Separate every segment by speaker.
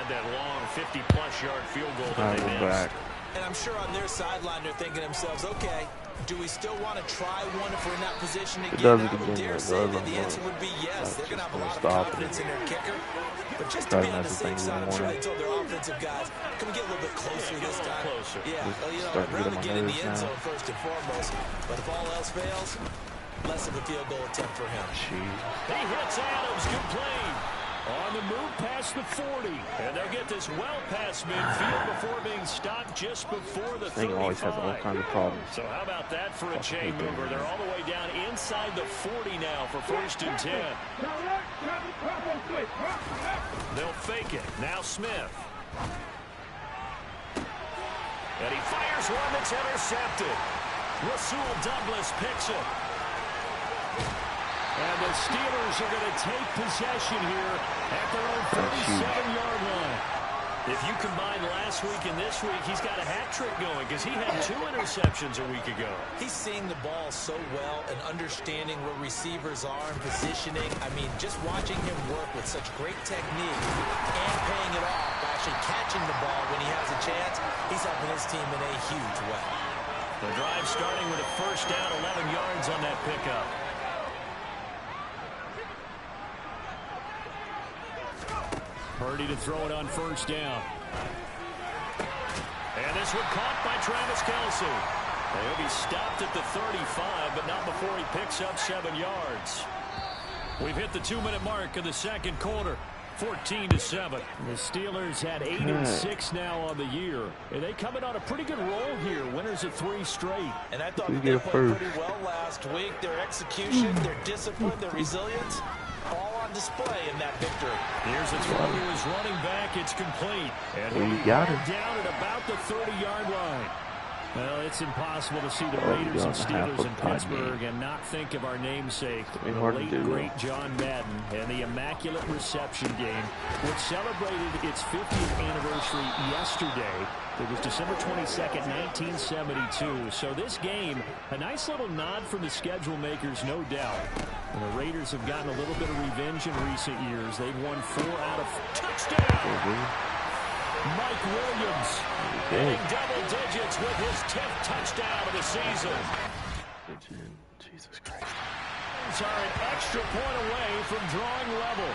Speaker 1: that long 50-plus yard field goal that they missed.
Speaker 2: And I'm sure on their sideline they're thinking to themselves, okay, do we still want to try one if we're in that position again? I would dare say that the answer would be yes. They're going to have a lot of confidence in their kicker. But just to be on the safe side, I'm sure they told their offensive guys, can we get a little bit closer this time? Yeah, you know, I'd rather get in the end zone first and foremost. But if all else fails, less of a field goal attempt for him.
Speaker 1: He hits Adams. Good play. On the move past the 40. And they'll get this well past midfield before being stopped just before the 35.
Speaker 3: Thing always has all kinds of problems.
Speaker 1: So how about that for a chain mover? They're all the way down inside the 40 now for 1st and 10. They'll fake it. Now Smith. And he fires one that's intercepted. Rasul Douglas picks it. And the Steelers are going to take possession here at their own 37-yard line. If you combine last week and this week, he's got a hat trick going because he had 2 interceptions a week ago.
Speaker 2: He's seeing the ball so well and understanding where receivers are and positioning. I mean, just watching him work with such great technique and paying it off by actually catching the ball when he has a chance, he's helping his team in a huge way.
Speaker 1: The drive starting with a 1st down, 11 yards on that pickup. Purdy to throw it on 1st down. And this one caught by Travis Kelce. He'll be stopped at the 35, but not before he picks up 7 yards. We've hit the 2-minute mark of the 2nd quarter. 14-7. The Steelers had 8-6 now on the year. And they come in on a pretty good roll here. Winners of 3 straight.
Speaker 2: And I thought they played pretty well last week. Their execution, their discipline, their resilience, all on display in that victory.
Speaker 1: Here's a throw to his running back. It's complete. And he got it down at about the 30-yard line. Well, it's impossible to see the Raiders and Steelers in Pittsburgh and not think of our namesake, the late, great John Madden, and the Immaculate Reception game, which celebrated its 50th anniversary yesterday. It was December 22nd, 1972. So this game, a nice little nod from the schedule makers, no doubt. And the Raiders have gotten a little bit of revenge in recent years. They've won 4 out of touchdown. Mike Williams hitting double digits with his 10th touchdown of the season.
Speaker 3: Jesus Christ.
Speaker 1: Are an extra point away from drawing level.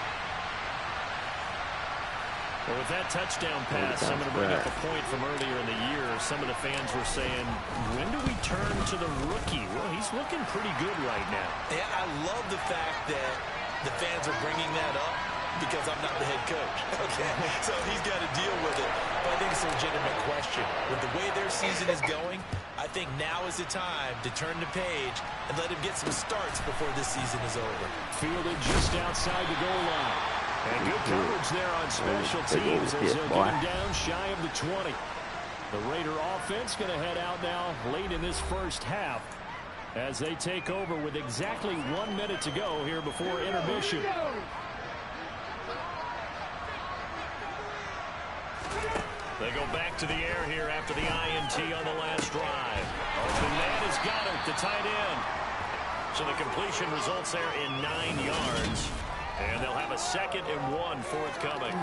Speaker 1: Well, with that touchdown pass, I'm going to bring up a point from earlier in the year. Some of the fans were saying, when do we turn to the rookie? Well, he's looking pretty good right now.
Speaker 2: Yeah, I love the fact that the fans are bringing that up. Because I'm not the head coach. Okay, so he's got to deal with it. But I think it's a legitimate question. With the way their season is going, I think now is the time to turn the page and let him get some starts before this season is over.
Speaker 1: Fielded just outside the goal line. And good coverage there on special teams as they'll get him down shy of the 20. The Raider offense going to head out now late in this first half as they take over with exactly 1 minute to go here before intermission. They go back to the air here after the INT on the last drive. Open man has got it, the tight end. So the completion results there in 9 yards. And they'll have a 2nd and 1 forthcoming.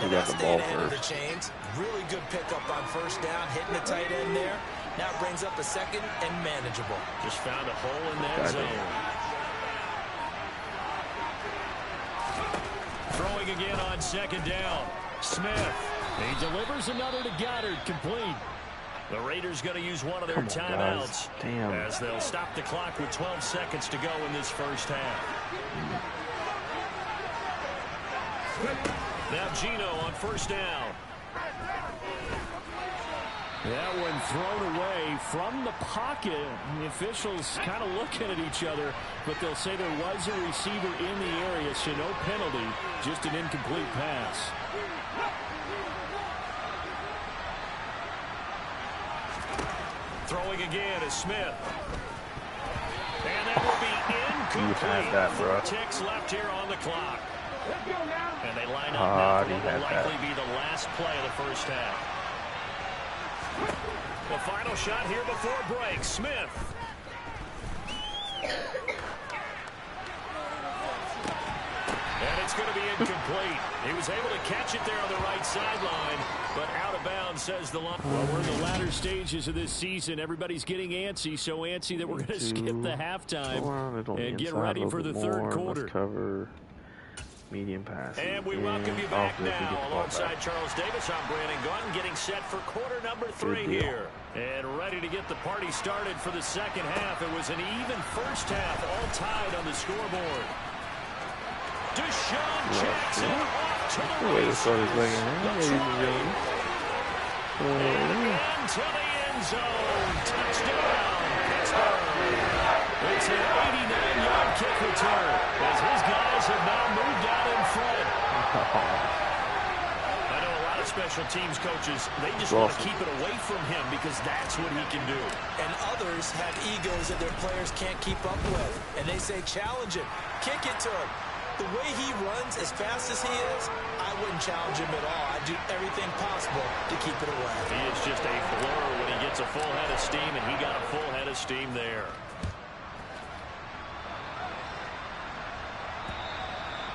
Speaker 3: He got the ball first.
Speaker 2: The chains. Really good pickup on 1st down, hitting the tight end there. Now brings up a 2nd and manageable.
Speaker 1: Just found a hole in that zone. Throwing again on 2nd down. Smith. He delivers another to Goddard, complete. The Raiders going to use one of their timeouts as they'll stop the clock with 12 seconds to go in this first half. Now Gino on 1st down. That one thrown away from the pocket. The officials kind of looking at each other, but they'll say there was a receiver in the area, so no penalty, just an incomplete pass. Throwing again is Smith. And that will be incomplete. 4 ticks left here on the clock. And they line up now for what will likely be the last play of the first half. The final shot here before break. Smith. And it's going to be incomplete. He was able to catch it there on the right sideline, but out of bounds, says the line. Well, we're in the latter stages of this season. Everybody's getting antsy, so antsy that we're going to skip the halftime and get ready for the third quarter.
Speaker 3: Let's cover medium pass.
Speaker 1: And we welcome you back now alongside Charles Davis. I'm Brandon Gaudin, getting set for quarter number 3 here. And ready to get the party started for the second half. It was an even first half, all tied on the scoreboard. Deshaun Jackson off to the races. And to the end zone. Touchdown, Pittsburgh. It's an 89-yard kick return as his guys have now moved out in front. I know a lot of special teams coaches, they just want to keep it away from him because that's what he can do.
Speaker 2: And others have egos that their players can't keep up with. And they say, challenge him, kick it to him. The way he runs, as fast as he is, I wouldn't challenge him at all. I'd do everything possible to keep it away.
Speaker 1: He is just a blur when he gets a full head of steam, and he got a full head of steam there.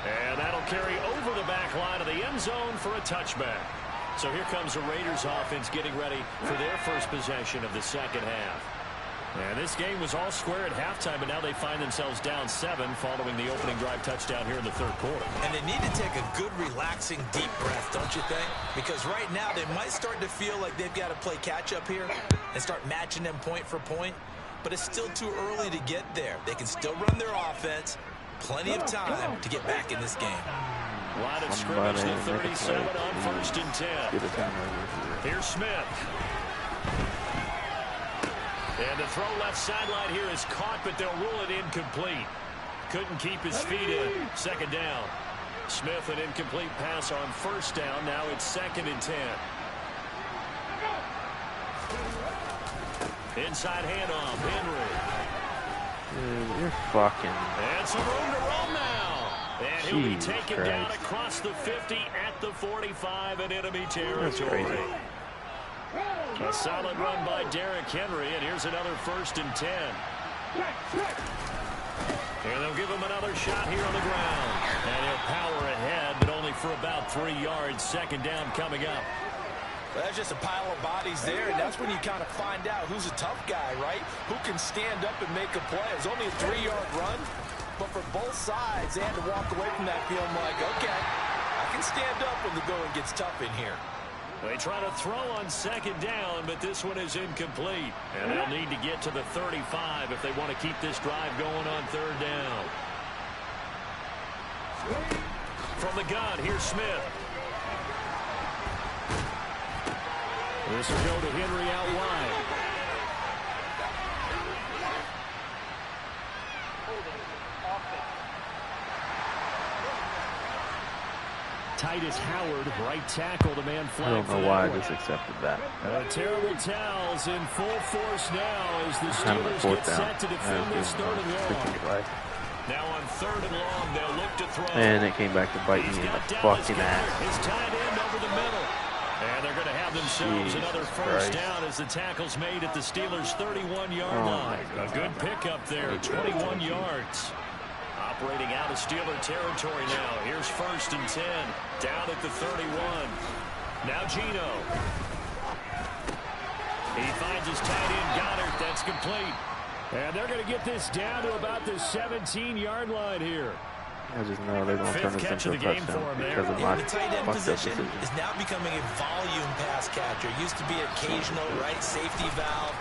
Speaker 1: And that'll carry over the back line of the end zone for a touchback. So here comes the Raiders offense getting ready for their first possession of the second half. And this game was all square at halftime, but now they find themselves down 7 following the opening drive touchdown here in the third quarter.
Speaker 2: And they need to take a good, relaxing, deep breath, don't you think? Because right now they might start to feel like they've got to play catch-up here and start matching them point for point. But it's still too early to get there. They can still run their offense. Plenty of time to get back in this game.
Speaker 1: Line of scrimmage, the 37 on 1st and 10. Here's Smith. And the throw left sideline here is caught, but they'll rule it incomplete. Couldn't keep his feet in. Second down. Smith, an incomplete pass on first down. Now it's 2nd and 10. Inside handoff, Henry.
Speaker 3: Dude, you're fucking...
Speaker 1: And some room to roll now. And he'll be taken down across the 50 at the 45 in enemy territory. A solid run by Derrick Henry, and here's another 1st and 10. And they'll give him another shot here on the ground. And he'll power ahead, but only for about 3 yards. Second down coming up.
Speaker 2: Well, that's just a pile of bodies there, and that's when you kind of find out who's a tough guy, right? Who can stand up and make a play. It was only a 3-yard run, but for both sides, they had to walk away from that feeling like, okay, I can stand up when the going gets tough in here.
Speaker 1: They try to throw on second down, but this one is incomplete. And they'll need to get to the 35 if they want to keep this drive going on third down. From the gun, here's Smith. This will go to Henry out wide. Titus Howard, right tackle, the man flag.
Speaker 3: I don't know why I just accepted that.
Speaker 1: Terrible towels in full force now as the Steelers get set to defend this 3rd and long. Now on 3rd and long, they'll look to throw.
Speaker 3: And it came back to bite me in the fucking ass.
Speaker 1: His tight end over the middle. And they're going to have themselves another first down as the tackle's made at the Steelers' 31-yard line. A good pickup there, 21 yards. Operating out of Steeler territory now. Here's 1st and 10. Down at the 31. Now Geno. He finds his tight end Goddard. That's complete. And they're going to get this down to about the 17-yard line here.
Speaker 3: I just know they're going to turn this into a touchdown because of my
Speaker 2: the tight end position is now becoming a volume pass catcher. Used to be occasional, right, safety valve.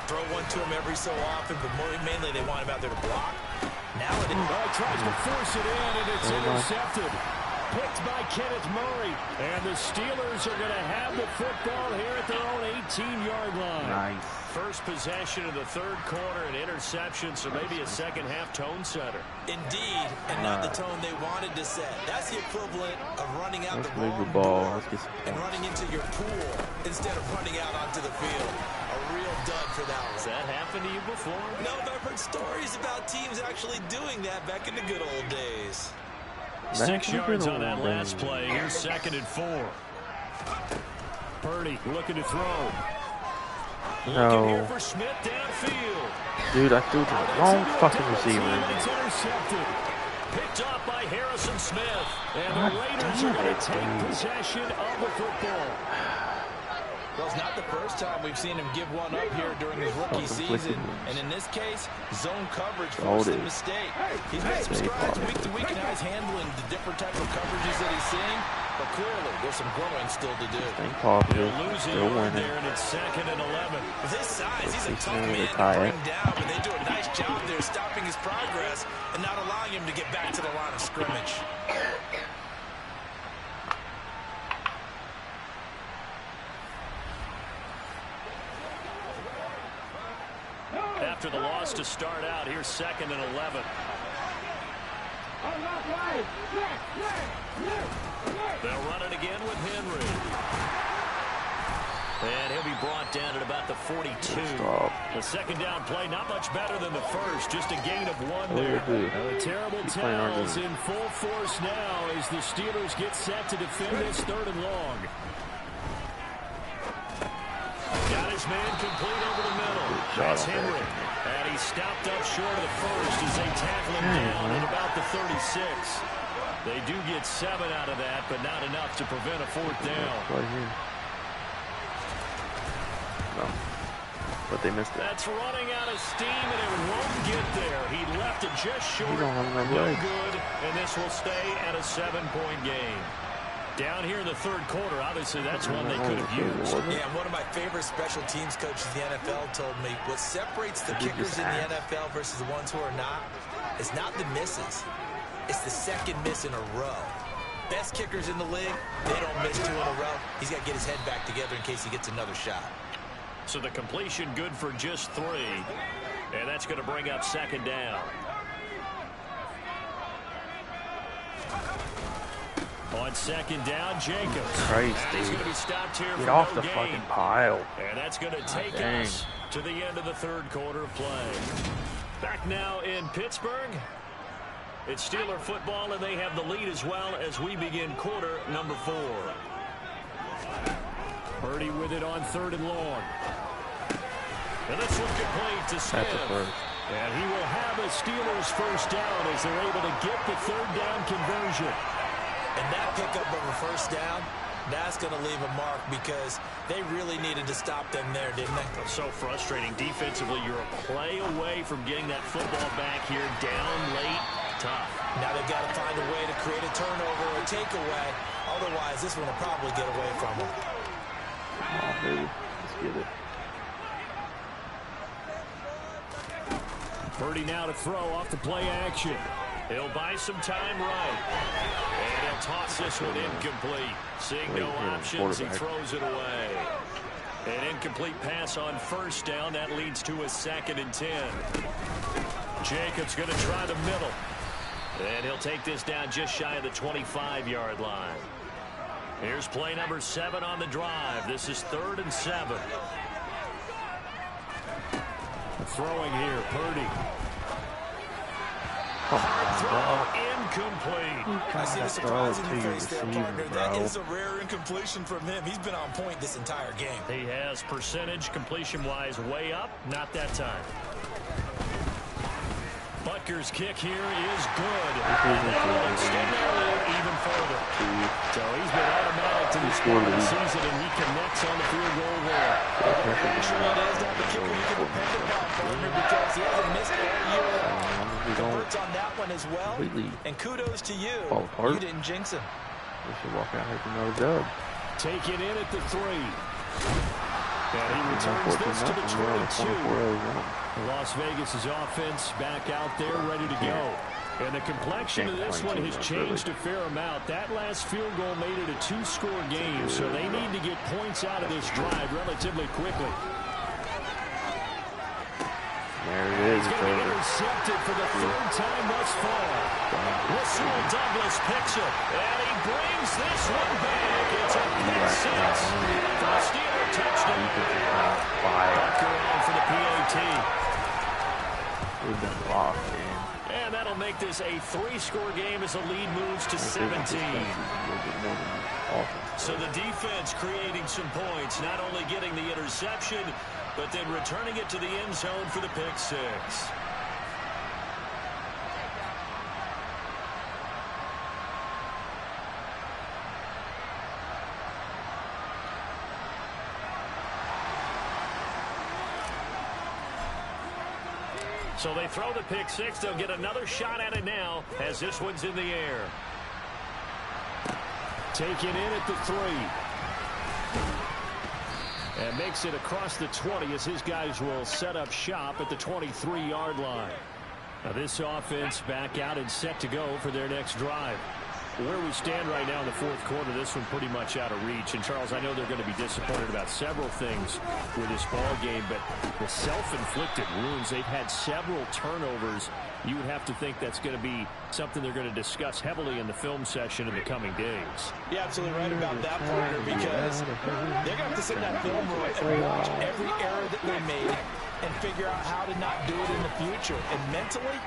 Speaker 2: Throw one to him every so often, but mainly they want him out there to block. Now it
Speaker 1: tries to force it in, and it's intercepted. Picked by Kenneth Murray. And the Steelers are going to have the football here at their own 18-yard line.
Speaker 3: Nice.
Speaker 1: First possession of the third quarter, an interception, so maybe a second-half tone setter.
Speaker 2: Indeed, and not the tone they wanted to set. That's the equivalent of running out
Speaker 3: Let's
Speaker 2: the
Speaker 3: move
Speaker 2: wrong
Speaker 3: the ball.
Speaker 2: door
Speaker 3: Let's get some
Speaker 2: and running into your pool instead of running out onto the field. A real dud for that one.
Speaker 1: Has that happened to you before?
Speaker 2: No, but I've heard stories about teams actually doing that back in the good old days.
Speaker 1: 6 yards on that last play. Here's 2nd and 4. Purdy looking to throw. Looking here for Smith downfield.
Speaker 3: Dude, I threw to the wrong fucking receiver.
Speaker 1: It's intercepted. Picked up by by Harrison Smith. And the Raiders are going to take possession of the football.
Speaker 2: Well, it's not the first time we've seen him give one up here during his rookie season. And in this case, zone coverage forced the mistake. He's made some strides week to week in how he's handling the different type of coverages that he's seeing. But clearly, there's some growing still to do.
Speaker 3: Positive. Still winning.
Speaker 1: There, and it's 2nd and 11.
Speaker 2: With his size, he's a tough man to bring down. But they do a nice job there stopping his progress and not allowing him to get back to the line of scrimmage.
Speaker 1: After the loss to start out, here's 2nd and 11. They'll run it again with Henry. And he'll be brought down at about the 42. The second down play, not much better than the first, just a gain of 1 there. The terrible tackles in full force now as the Steelers get set to defend this 3rd and long. Got his man complete over the middle. That's Henry. And he stopped up short of the first as they tackle him down at about the 36. They do get 7 out of that, but not enough to prevent a 4th down.
Speaker 3: Right here. No. But they missed it.
Speaker 1: That's running out of steam, and it won't get there. He left it just short.
Speaker 3: No
Speaker 1: good, and this will stay at a 7-point game. Down here in the 3rd quarter, obviously that's one they could have used.
Speaker 2: Yeah, one of my favorite special teams coaches in the NFL told me what separates the kickers in the NFL versus the ones who are not is not the misses. It's the second miss in a row. Best kickers in the league, they don't miss 2 in a row. He's got to get his head back together in case he gets another shot.
Speaker 1: So the completion good for just 3. And that's going to bring up 2nd down. On 2nd down, Jacobs.
Speaker 3: Christ,
Speaker 1: he's going to be stopped here.
Speaker 3: Get off the fucking pile.
Speaker 1: And that's going to take us to the end of the 3rd quarter of play. Back now in Pittsburgh. It's Steeler football, and they have the lead as well as we begin quarter number 4. Purdy with it on 3rd and long. And this one complete to Smith. And he will have a Steelers 1st down as they're able to get the 3rd down conversion.
Speaker 2: And that pickup of a 1st down, that's going to leave a mark because they really needed to stop them there, didn't they?
Speaker 1: It's so frustrating. Defensively, you're a play away from getting that football back here down late. Tough.
Speaker 2: Now they've got to find a way to create a turnover or a takeaway. Otherwise, this one will probably get away from them.
Speaker 3: Oh, baby. Let's get it.
Speaker 1: Purdy now to throw off the play action. He'll buy some time right. And he'll toss this one incomplete. Seeing no options, he throws it away. An incomplete pass on 1st down. That leads to a 2nd and 10. Jacobs going to try the middle. And he'll take this down just shy of the 25-yard line. Here's play number 7 on the drive. This is 3rd and 7. Throwing here, Purdy. Incomplete.
Speaker 2: I see the surprise in your face there, partner. That is a rare incompletion from him. He's been on point this entire game.
Speaker 1: He has percentage completion-wise way up. Not that time. Butker's kick here is good. That extend their lead even further. So he's been automatic to this point of the season, and he connects on the field goal there.
Speaker 2: Actually, it is not the kicker you can depend upon, partner, because he hasn't missed all year. Converts on that one as well. And kudos to you. You didn't jinx him.
Speaker 3: We should walk out here with another dub.
Speaker 1: Take it in at the 3. And he returns this to the 22. Las Vegas' offense back out there ready to go. And the complexion of this one has changed a fair amount. That last field goal made it a 2-score game, so they need to get points out of this drive relatively quickly.
Speaker 3: There it is.
Speaker 1: It's going to be intercepted for the 3rd time thus far. Rasul Douglas picks it, and he brings this one back. It's a pick 6 for the Steeler touchdown. Bucker on for the PAT.
Speaker 3: We've been locked, man.
Speaker 1: And that'll make this a 3-score game as the lead moves to 17. So the defense creating some points, not only getting the interception, but then returning it to the end zone for the pick 6. So they throw the pick six. They'll get another shot at it now as this one's in the air. Taken in at the 3. And makes it across the 20 as his guys will set up shop at the 23-yard line. Now this offense back out and set to go for their next drive. Where we stand right now in the fourth quarter, this one pretty much out of reach. And, Charles, I know they're going to be disappointed about several things with this ball game, but the self-inflicted wounds, they've had several turnovers. You would have to think that's going to be something they're going to discuss heavily in the film session in the coming days.
Speaker 2: You're absolutely right about that, partner, because they're going to have to sit in that film room and watch every error that they made and figure out how to not do it in the future. And mentally,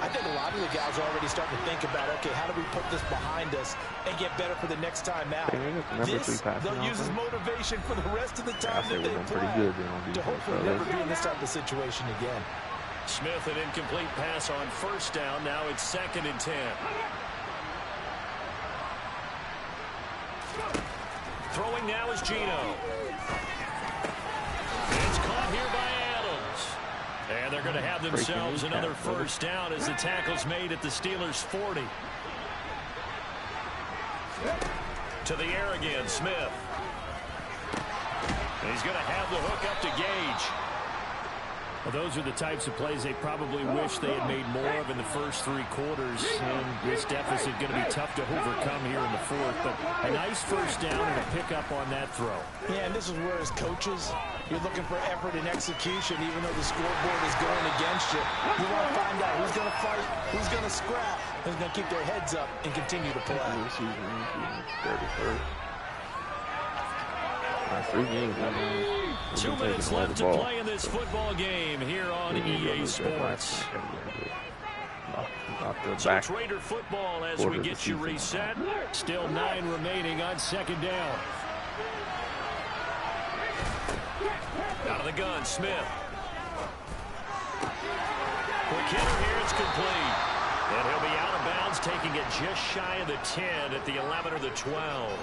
Speaker 2: I think a lot of the guys are already starting to think about, okay, how do we put this behind us and get better for the next time out? This, they'll use as motivation for the rest of the time that they play to hopefully never be in this type of situation again.
Speaker 1: Smith, an incomplete pass on first down. Now it's 2nd and 10. Throwing now is Geno. It's caught here by Adams. And they're going to have themselves another first down as the tackle's made at the Steelers' 40. To the air again, Smith. And he's going to have the hook up to Gage. Well, those are the types of plays they probably wish they had made more of in the first 3 quarters. And this deficit going to be tough to overcome here in the fourth. But a nice first down and a pickup on that throw.
Speaker 2: Yeah, and this is where as coaches, you're looking for effort and execution, even though the scoreboard is going against you. You want to find out who's going to fight, who's going to scrap, who's going to keep their heads up and continue to play.
Speaker 1: Two minutes left to play in this football game here on EA Sports. So it's Raider football as we get you reset. Still 9 remaining on 2nd down. Out of the gun, Smith. Quick hitter here, it's complete. And he'll be out of bounds, taking it just shy of the 10 at the 11 or the 12.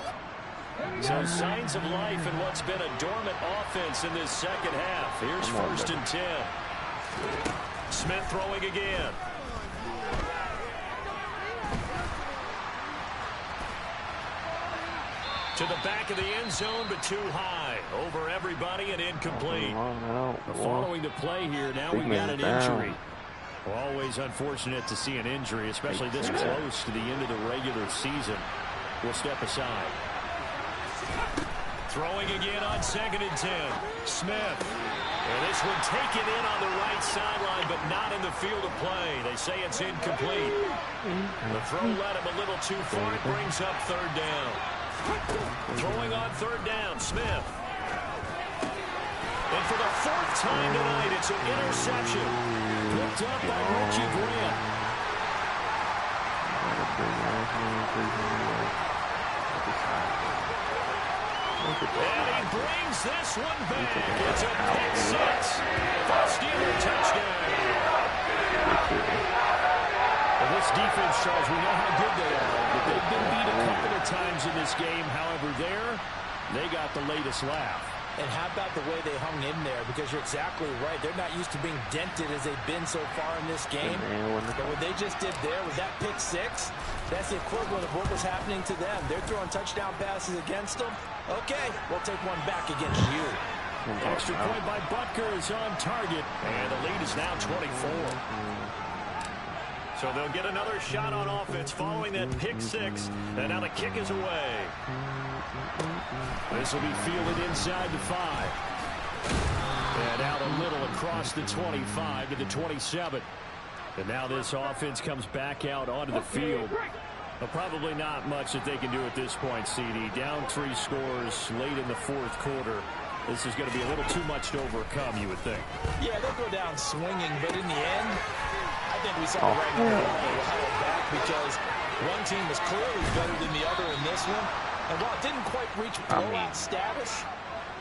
Speaker 1: So signs of life in what's been a dormant offense in this second half. Here's 1st and 10. Smith throwing again. To the back of the end zone, but too high. Over everybody and incomplete. Following the play here, now we've got an injury. Well, always unfortunate to see an injury, especially this close to the end of the regular season. We'll step aside. Throwing again on 2nd and 10. Smith. And this one taken in on the right sideline, but not in the field of play. They say it's incomplete. The throw led him a little too far. It brings up 3rd down. Throwing on 3rd down, Smith. And for the 4th time tonight, it's an interception. Picked up by Richie Grant. And he brings this one back. It's a pick 6. For a Steeler touchdown. Well, this defense, Charles, we know how good they are. But they've been beat a couple of times in this game. However, they got the latest laugh.
Speaker 2: And how about the way they hung in there? Because you're exactly right. They're not used to being dented as they've been so far in this game. But what they just did there with that pick 6, that's the equivalent of what was happening to them. They're throwing touchdown passes against them. Okay, we'll take one back against you.
Speaker 1: Extra point by Butker is on target. And the lead is now 24. So they'll get another shot on offense following that pick 6. And now the kick is away. This will be fielded inside the 5. And out a little across the 25 to the 27. And now this offense comes back out onto the field. But probably not much that they can do at this point, CD. Down 3 scores late in the fourth quarter. This is going to be a little too much to overcome, you would think.
Speaker 2: Yeah, they'll go down swinging, but in the end, I think we saw the right number they held back because one team was clearly better than the other in this one. And while it didn't quite reach blowout status,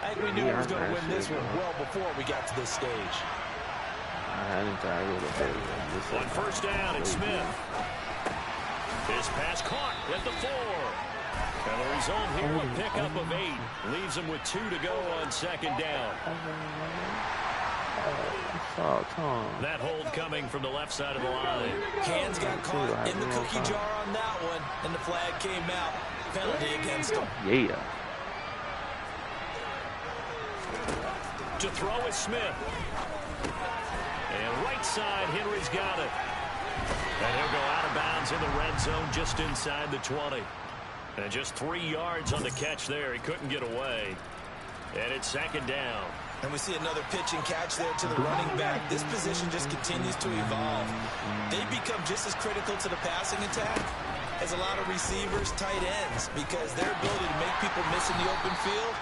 Speaker 2: I think we knew it was going to win this one well before we got to this stage.
Speaker 1: On 1st down, it's Smith. This pass caught at the 4. And the result here, a pickup of 8. Leaves them with 2 to go on 2nd down. That hold coming from the left side of the line.
Speaker 2: Hands got caught in the cookie jar on that one, and the flag came out. Penalty against him.
Speaker 3: Yeah.
Speaker 1: To throw is Smith. And right side, Henry's got it. And he'll go out of bounds in the red zone just inside the 20. And just 3 yards on the catch there. He couldn't get away. And it's second down.
Speaker 2: And we see another pitch and catch there to the running back. This position just continues to evolve. They become just as critical to the passing attack as a lot of receivers, tight ends, because their ability to make people miss in the open field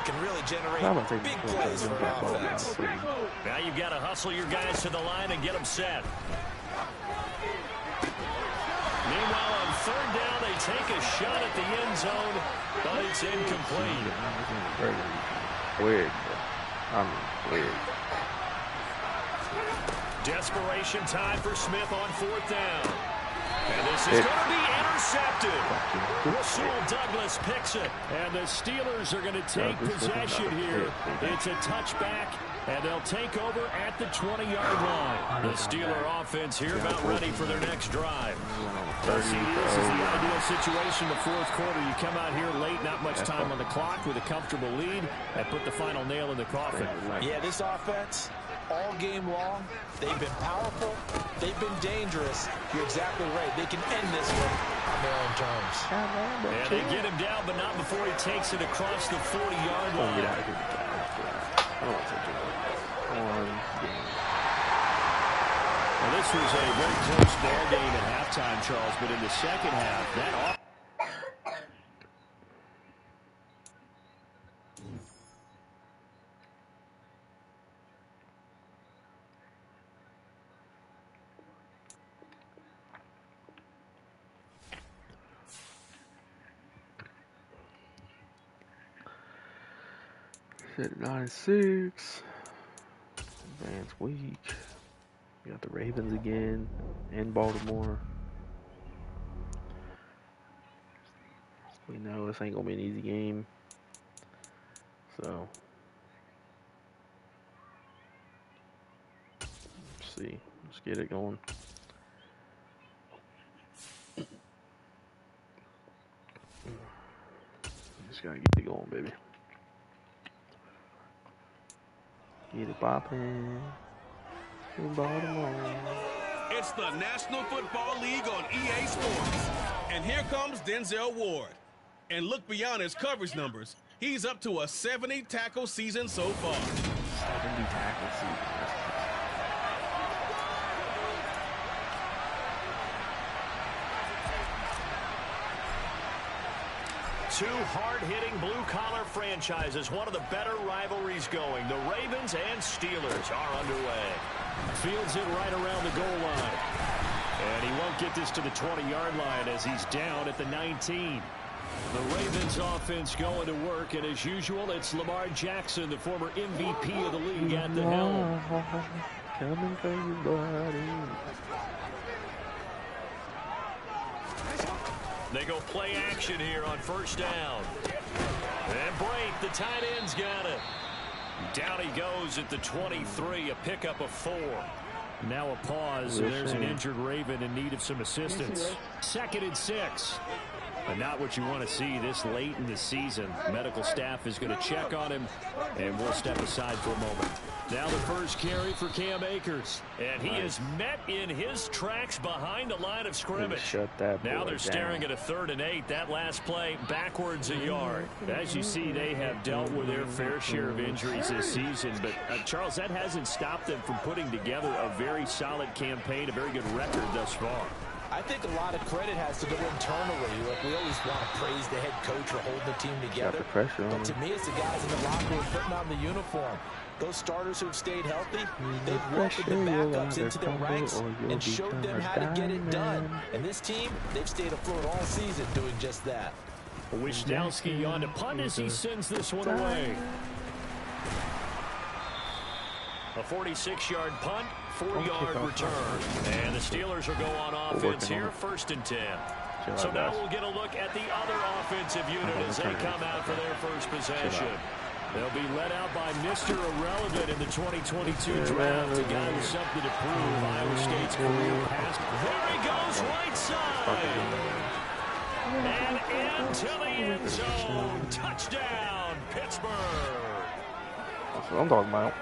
Speaker 2: can really generate big plays for an offense.
Speaker 1: Now you've got to hustle your guys to the line and get them set. Meanwhile, on third down, they take a shot at the end zone, but it's incomplete.
Speaker 3: Weird. Weird.
Speaker 1: Desperation time for Smith on fourth down. And this is going to be intercepted. Rasul Douglas picks it. And the Steelers are going to take possession here. It's a touchback, and they'll take over at the 20-yard line. The Steeler offense here about ready for their next drive. See, this is the ideal situation in the fourth quarter. You come out here late, not much time on the clock with a comfortable lead, and put the final nail in the coffin.
Speaker 2: Yeah, this offense, all game long, they've been powerful, they've been dangerous. You're exactly right. They can end this one on their own terms.
Speaker 1: And they get him down, but not before he takes it across the 40-yard line. Well, this was a very close ball game at halftime, Charles, but in the second half, that
Speaker 3: At 9-6. Advance week. We got the Ravens again in Baltimore. We know this ain't gonna be an easy game. So let's see. Let's get it going. Just gotta get it going, baby. Get it poppin'. In Baltimore.
Speaker 4: It's the National Football League on EA Sports. And here comes Denzel Ward. And look beyond his coverage numbers. He's up to a 70-tackle season so far.
Speaker 3: 70-tackle season.
Speaker 1: two hard-hitting blue-collar franchises, one of the better rivalries going. The Ravens and Steelers are underway. Fields it right around the goal line. And he won't get this to the 20-yard line as he's down at the 19. The Ravens offense going to work, and as usual, it's Lamar Jackson, the former MVP of the league, at the helm.
Speaker 3: Coming for you, buddy.
Speaker 1: They go play action here on first down. And Brate, the tight end's got it. Down he goes at the 23, a pickup of 4. Now a pause, and there's an injured Raven in need of some assistance. 2nd and 6. But not what you want to see this late in the season. Medical staff is going to check on him, and we'll step aside for a moment. Now the first carry for Cam Akers. And he is met in his tracks behind the line of scrimmage.
Speaker 3: Shut that
Speaker 1: now they're staring at a 3rd and 8. That last play, backwards a yard. As you see, they have dealt with their fair share of injuries this season. But, Charles, that hasn't stopped them from putting together a very solid campaign, a very good record thus far.
Speaker 2: I think a lot of credit has to go internally. Like, we always want to praise the head coach for holding the team together.
Speaker 3: Got the pressure on
Speaker 2: but to me, it's the guys in the locker room putting on the uniform. Those starters who have stayed healthy, they've welcomed the backups into their ranks and showed them how to get it done. And this team, they've stayed afloat all season doing just that.
Speaker 1: Wisnowski on to punt as he sends this one away. A 46-yard punt, 4-yard return. And the Steelers will go on offense here, 1st and 10. So now we'll get a look at the other offensive unit as they come out for their first possession. They'll be led out by Mr. Irrelevant in the 2022 draft. A guy with something to prove. Iowa State's career past. There he goes, right side. And into the end zone. Touchdown, Pittsburgh.
Speaker 3: That's what I'm talking about.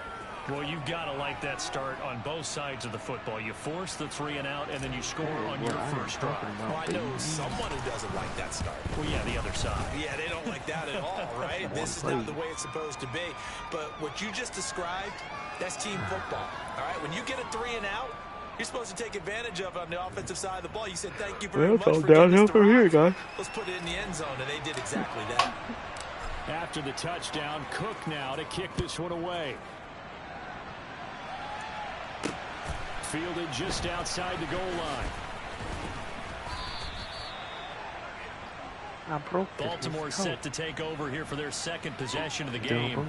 Speaker 1: Well, you've got to like that start on both sides of the football. You force the 3 and out, and then you score on your first drive.
Speaker 2: Well, I know someone who doesn't like that start.
Speaker 1: Well, yeah, the other side.
Speaker 2: Yeah, they don't like that at all, right? This is not the way it's supposed to be. But what you just described, that's team football, all right? When you get a 3 and out, you're supposed to take advantage of it on the offensive side of the ball. You said, thank you very much for
Speaker 3: downhill from here, guys.
Speaker 2: Let's put it in the end zone, and they did exactly that.
Speaker 1: After the touchdown, Cook now to kick this one away. Fielded just outside the goal line. Baltimore set to take over here for their second possession of the game.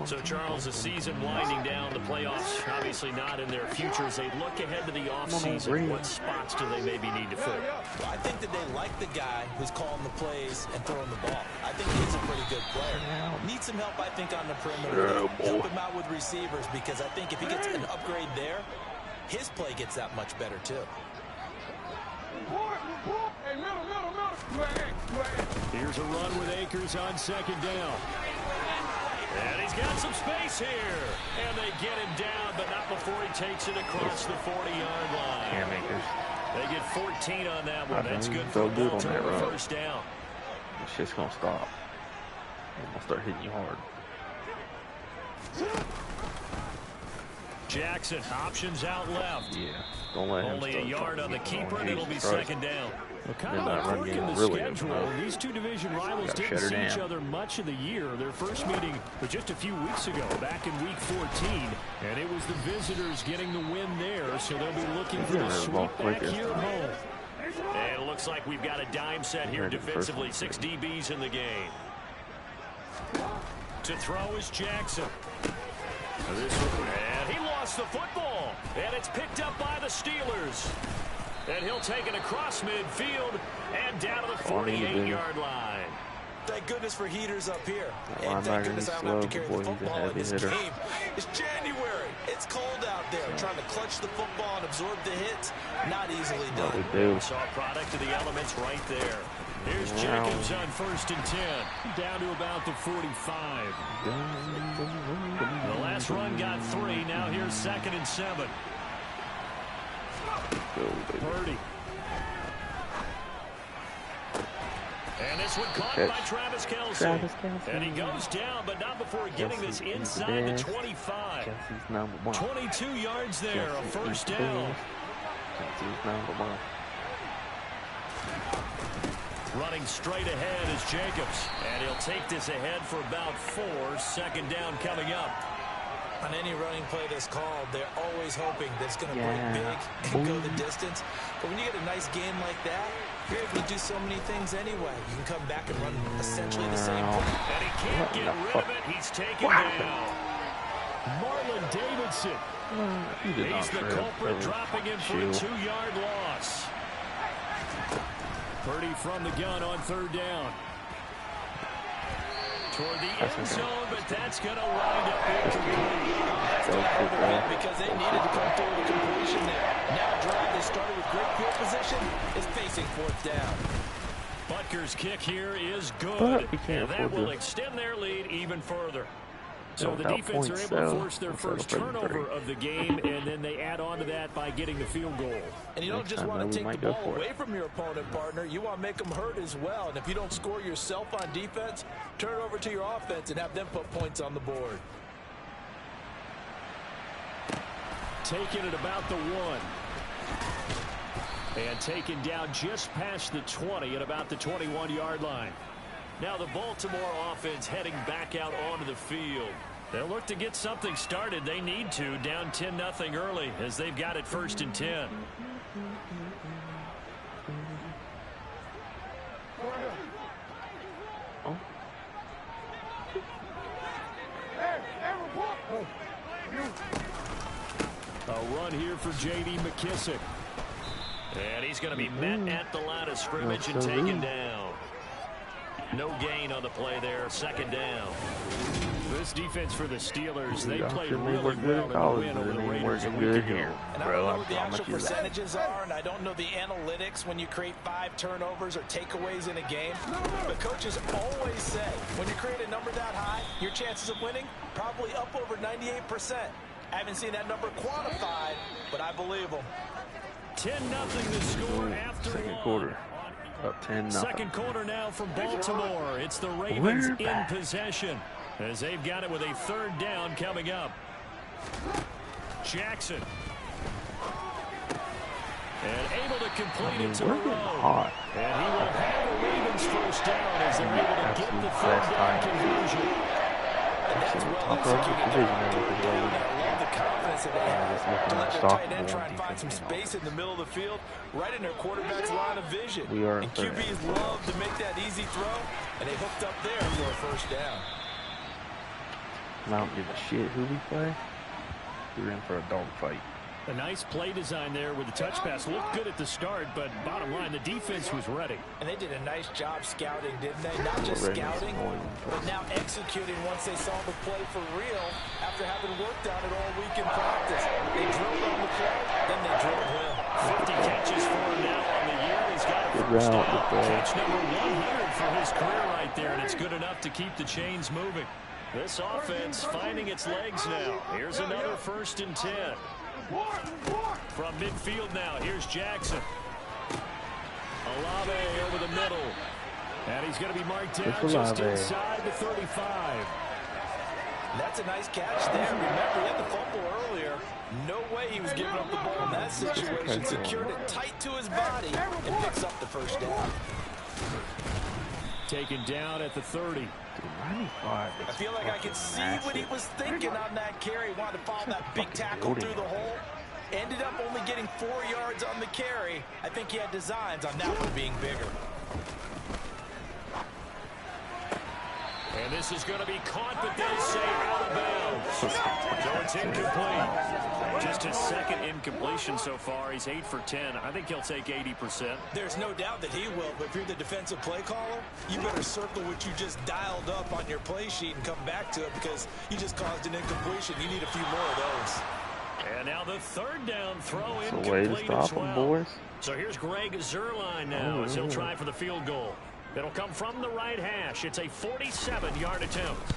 Speaker 1: So, Charles, the season winding down, the playoffs obviously not in their future as they look ahead to the offseason. What spots do they maybe need to fill?
Speaker 2: Well, I think that they like the guy who's calling the plays and throwing the ball. I think he's a pretty good player. Needs some help, I think, on the perimeter. Help him out with receivers because I think if he gets an upgrade there, his play gets that much better, too.
Speaker 1: Here's a run with Akers on second down. And he's got some space here. And they get him down, but not before he takes it across the 40-yard line.
Speaker 3: Damn, Akers.
Speaker 1: They get 14 on that one. That's good for Baltimore first down.
Speaker 3: This shit's going to stop. I'm going to start hitting you hard.
Speaker 1: Jackson, options out left.
Speaker 3: Yeah, don't let him.
Speaker 1: Only a yard on the keeper, and it'll be second down. Well, kind of
Speaker 3: not
Speaker 1: a quirk in the
Speaker 3: really
Speaker 1: schedule. These two division rivals didn't see each other much of the year. Their first meeting was just a few weeks ago, back in Week 14, and it was the visitors getting the win there, so they'll be looking for the sweep back here at home. And it looks like we've got a dime set here defensively. 6 DBs in the game. To throw is Jackson. And he lost the football. And it's picked up by the Steelers. And he'll take it across midfield and down to the 48-yard line.
Speaker 2: Thank goodness for heaters up here. And thank goodness I don't have to carry the football in this game. It's January. It's cold out there. Trying to clutch the football and absorb the hits, not easily done.
Speaker 1: We saw a product of the elements right there. Here's Jacobs on 1st and 10. Down to about the 45. The last run got 3. Now here's 2nd and 7. Purdy. And this one caught by Travis Kelce. And he goes down, but not before getting this inside the 25. 22 yards there, a first down. Running straight ahead is Jacobs. And he'll take this ahead for about 4. 2nd down coming up.
Speaker 2: On any running play that's called, they're always hoping that it's going to break big and go the distance. But when you get a nice game like that, you're able to do so many things anyway. You can come back and run essentially the same play.
Speaker 1: And he can't get rid of it. He's taken down. Marlon Davidson. He's the culprit, dropping him for a 2-yard loss. Purdy from the gun on 3rd down. Toward the end zone, but that's going to wind up incomplete.
Speaker 2: That's going to happen because they needed to come through the completion there. Now drive they started with great field position is facing 4th down.
Speaker 1: Butker's kick here is good, and that will extend their lead even further. So the defense are able to force their first turnover of the game, and then they add on to that by getting the field goal.
Speaker 2: And you don't just want to take the ball away from your opponent, partner. You want to make them hurt as well. And if you don't score yourself on defense, turn it over to your offense and have them put points on the board.
Speaker 1: Taking it about the 1. And taken down just past the 20 at about the 21-yard line. Now the Baltimore offense heading back out onto the field. They'll look to get something started. They need to, down 10-0 early as they've got it 1st and 10. A run here for J.D. McKissick. And he's going to be met at the line of scrimmage and taken down. No gain on the play there, 2nd down. this defense for the Steelers, they played
Speaker 3: really
Speaker 1: well in the win over the Raiders a week ago.
Speaker 2: And I don't know what the actual percentages are, and I don't know the analytics when you create 5 turnovers or takeaways in a game. But coaches always say, when you create a number that high, your chances of winning probably up over 98%. I haven't seen that number quantified, but I believe them.
Speaker 1: 10-0 the score after
Speaker 3: second quarter. Up 10-0.
Speaker 1: Second quarter now from Baltimore. It's the Ravens in possession as they've got it with a 3rd down coming up. Jackson. And able to complete it to Moreau. And he will have the Ravens first down as they're able to get the 3rd down conversion.
Speaker 2: And that's well executed. I love the confidence that they have to let their tight end try and find some space in the middle of the field, right in their quarterback's line of vision. And QBs love to make that easy throw, and they hooked up there for a first down.
Speaker 3: I don't give a shit who we play. We're in for a dogfight.
Speaker 1: A nice play design there with the touch pass. Looked good at the start, but bottom line, the defense was ready.
Speaker 2: And they did a nice job scouting, didn't they? Not just scouting, but now executing once they saw the play for real after having worked on it all week in practice. They drilled on the play, then they drilled him.
Speaker 1: 50 catches for him now on the year. He's got a first down. Catch number 100 for his career right there, and it's good enough to keep the chains moving. This offense finding its legs now. Here's another 1st and 10. From midfield now, here's Jackson. Olave over the middle. And he's going to be marked down just inside the 35.
Speaker 2: That's a nice catch there. Remember, he had the fumble earlier. No way he was giving up the ball in that situation. Secured it tight to his body and picks up the first down.
Speaker 1: Taken down at the 30.
Speaker 2: I feel like I could see what he was thinking on that carry. Wanted to follow that big tackle through the hole. Ended up only getting 4 yards on the carry. I think he had designs on that one being bigger.
Speaker 1: And this is going to be caught, but they'll say out of bounds. So it's incomplete. Just his 2nd incompletion so far. He's 8 for 10. I think he'll take 80%.
Speaker 2: There's no doubt that he will, but if you're the defensive play caller, you better circle what you just dialed up on your play sheet and come back to it because you just caused an incompletion. You need a few more of those.
Speaker 1: And now the 3rd down throw
Speaker 3: incomplete way to stop him, boys.
Speaker 1: So here's Greg Zuerlein now as he'll try for the field goal. It'll come from the right hash. It's a 47-yard attempt.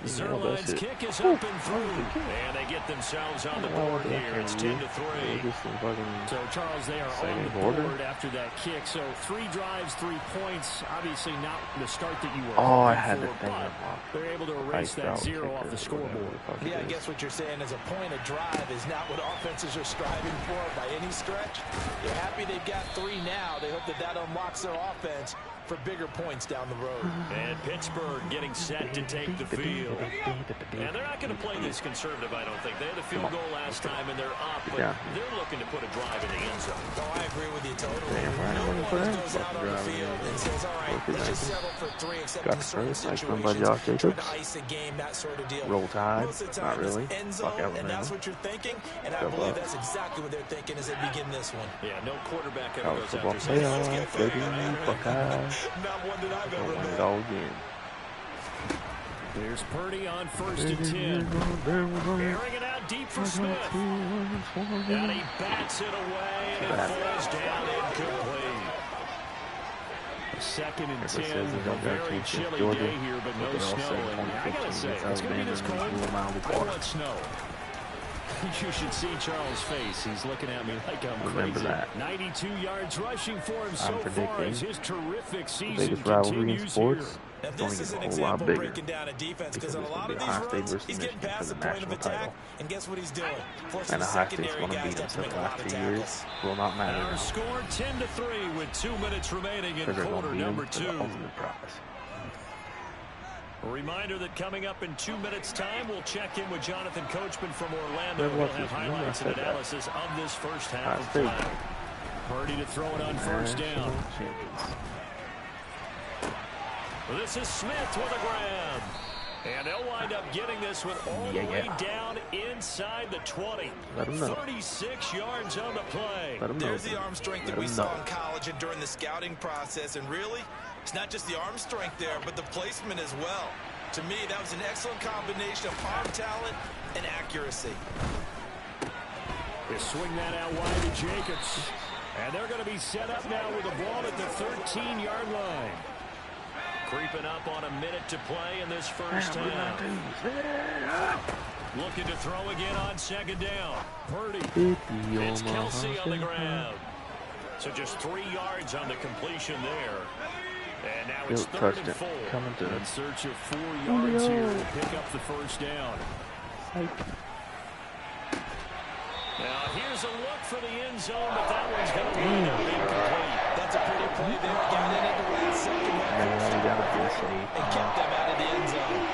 Speaker 1: Zuerlein's kick is up and through. And they get themselves on the board here. It's 10-3. So, Charles, they are on the board after that kick. So, 3 drives, 3 points. Obviously not the start that you were hoping for, but they're able to erase that 0 off the scoreboard.
Speaker 2: Yeah, I guess what you're saying is a point of drive is not what offenses are striving for by any stretch. They're happy they've got 3 now. They hope that unlocks their offense for bigger points down the road.
Speaker 1: And Pittsburgh getting set to take the field. And they're not going to play this conservative, I don't think. They had a field goal last time, and they're up, but they're looking to put a drive in the end zone.
Speaker 2: Oh, I agree with you totally. No one goes out on the field and says, all right, let's just settle for 3, except in certain situations, trying to ice a game, that sort of deal.
Speaker 3: Roll Tide,
Speaker 2: most of the time,
Speaker 3: not really.
Speaker 2: End zone, and that's what you're thinking, and I believe that's exactly what they're thinking as they begin this one.
Speaker 1: Yeah, no quarterback ever goes after saying, let's get 30, right?
Speaker 2: Not one that I've ever
Speaker 3: met. All again.
Speaker 1: Here's Purdy on 1st and 10. Airing it out deep for Smith. And he bats it away, and it falls down incomplete. 2nd and 10. A very chilly day here, but no snow. And I gotta say, it's gonna be this cold. I want snow. You should see Charles' face. He's looking at me like I'm crazy. 92 yards rushing for him so far as his terrific season continues here.
Speaker 2: And this is an example breaking down a defense because in a lot of these runs, he's getting past the point of attack, and guess what he's doing? Forcing secondary guys to have to make a lot of tackles.
Speaker 3: Will not matter.
Speaker 1: Our score 10-3 with 2 minutes remaining in quarter number 2. A reminder that coming up in 2 minutes' time, we'll check in with Jonathan Coachman from Orlando. We'll have highlights and analysis of this first half of play. Purdy to throw it on 1st down. Well, this is Smith with a grab. And they'll wind up getting this one all the way down inside the 20. 36 yards on the play.
Speaker 2: There's the arm strength that we saw in college and during the scouting process. And really, it's not just the arm strength there, but the placement as well. To me, that was an excellent combination of arm talent and accuracy.
Speaker 1: They swing that out wide to Jacobs. And they're going to be set up now with the ball at the 13-yard line. Creeping up on a minute to play in this first half. Looking to throw again on second down. Purdy. It's Kelsey on the ground. So just 3 yards on the completion there. And now it's third and 4. In search of 4 yards here to pick up the first down. Now here's a look for the end zone, but that one's going to be incomplete.
Speaker 2: That's a pretty play there. Got it at the last second. And kept them out of the end zone.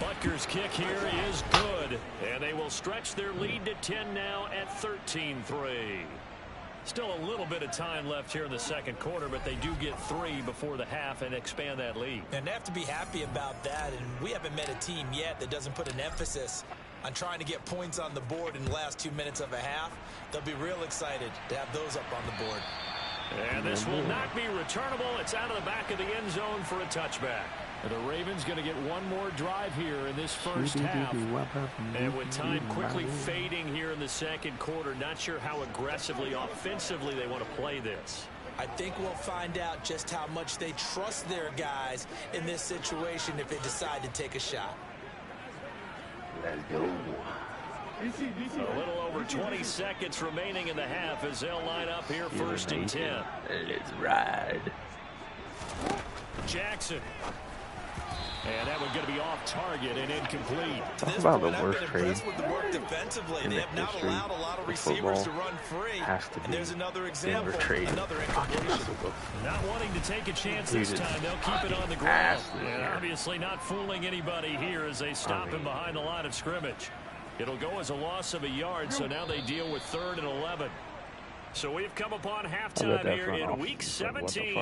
Speaker 1: Butker's kick here is good, and they will stretch their lead to 10 now at 13-3. Still a little bit of time left here in the second quarter, but they do get 3 before the half and expand that lead.
Speaker 2: And they have to be happy about that, and we haven't met a team yet that doesn't put an emphasis on trying to get points on the board in the last 2 minutes of a half. They'll be real excited to have those up on the board.
Speaker 1: And this will not be returnable. It's out of the back of the end zone for a touchback. The Ravens going to get one more drive here in this first half. And with time quickly fading here in the second quarter, not sure how aggressively, offensively they want to play this.
Speaker 2: I think we'll find out just how much they trust their guys in this situation if they decide to take a shot.
Speaker 3: Let's go.
Speaker 1: A little over 20 seconds remaining in the half as they'll line up here first and 10.
Speaker 3: Let's ride.
Speaker 1: Jackson. And that one's going to be off target and incomplete.
Speaker 3: Talk about the worst trade
Speaker 2: with the work defensively. They have not allowed a lot of receivers to run free.
Speaker 3: Has to be.
Speaker 2: And there's another example.
Speaker 3: Another
Speaker 2: incompletion.
Speaker 1: Not wanting to take a chance this time. They'll keep it on the ground. And obviously not fooling anybody here as they stop him behind the line of scrimmage. It'll go as a loss of a yard, so now they deal with 3rd and 11. So we've come upon halftime here in Week 17.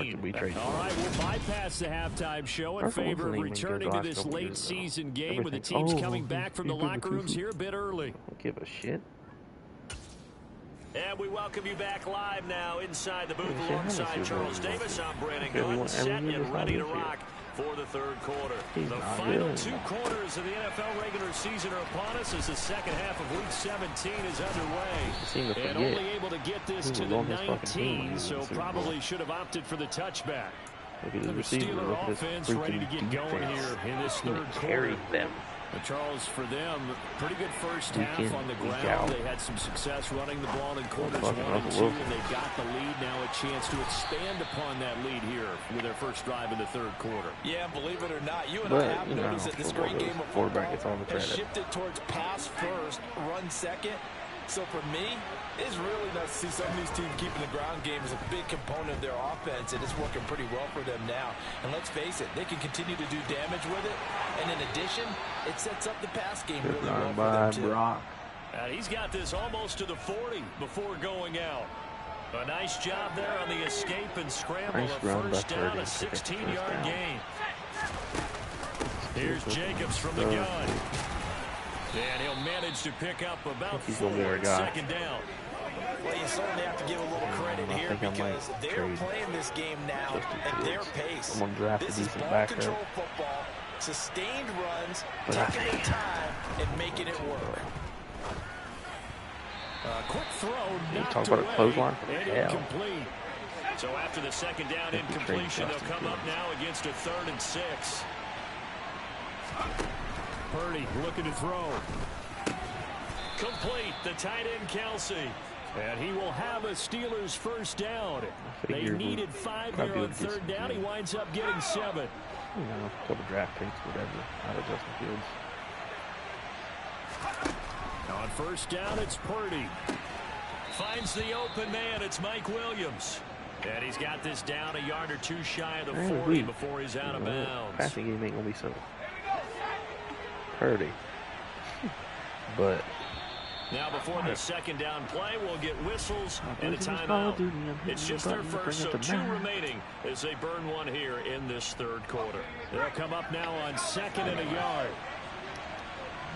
Speaker 1: All right, we'll bypass the halftime show in favor of returning to this late-season game with the teams coming back from the locker rooms here a bit early.
Speaker 3: Don't give a shit.
Speaker 1: And we welcome you back live now inside the booth alongside Charles Davis. I'm Brandon Gunn, set and ready to rock for the third quarter. The final 2 quarters of the NFL regular season are upon us as the second half of Week 17 is underway. And only able to get this to the 19, so probably should have opted for the touchback. The Steeler offense ready to get going here in this third quarter. But Charles, for them, pretty good first half on the ground. They had some success running the ball in quarters 1 and 2, and they've got the lead now, a chance to expand upon that lead here with their first drive in the third quarter.
Speaker 2: Yeah, believe it or not, you and I have noticed that this great game of football has shifted towards pass first, run second. So for me, it's really nice to see some of these teams keeping the ground game as a big component of their offense, and it's working pretty well for them now. And let's face it, they can continue to do damage with it. And in addition, it sets up the pass game really well for them too.
Speaker 1: He's got this almost to the 40 before going out. A nice job there on the escape and scramble. A first down, a 16-yard gain. Here's Jacobs from the gun. And he'll manage to pick up about 4 second down.
Speaker 2: Well, you certainly have to give a little credit here because they're playing this game now at their pace. This is ball control football, sustained runs, taking their time, and making it work.
Speaker 1: Quick throw, knocked
Speaker 3: talk about a clothesline?
Speaker 1: And incomplete. So after the second down incompletion, they'll come up now against a 3rd and 6. Purdy looking to throw. Complete, the tight end Kelsey. And he will have a Steelers first down. They needed 5 here on 3rd down. He winds up getting 7.
Speaker 3: You know, a couple draft picks, whatever, out of Justin Fields.
Speaker 1: On first down, it's Purdy. Finds the open man. It's Mike Williams. And he's got this down a yard or 2 shy of the 40 before he's out of bounds.
Speaker 3: Passing game ain't going to be so Purdy. But
Speaker 1: now before the second down play, we'll get whistles and a timeout. It's just their first, so 2 remaining as they burn one here in this third quarter. They'll come up now on 2nd and a yard.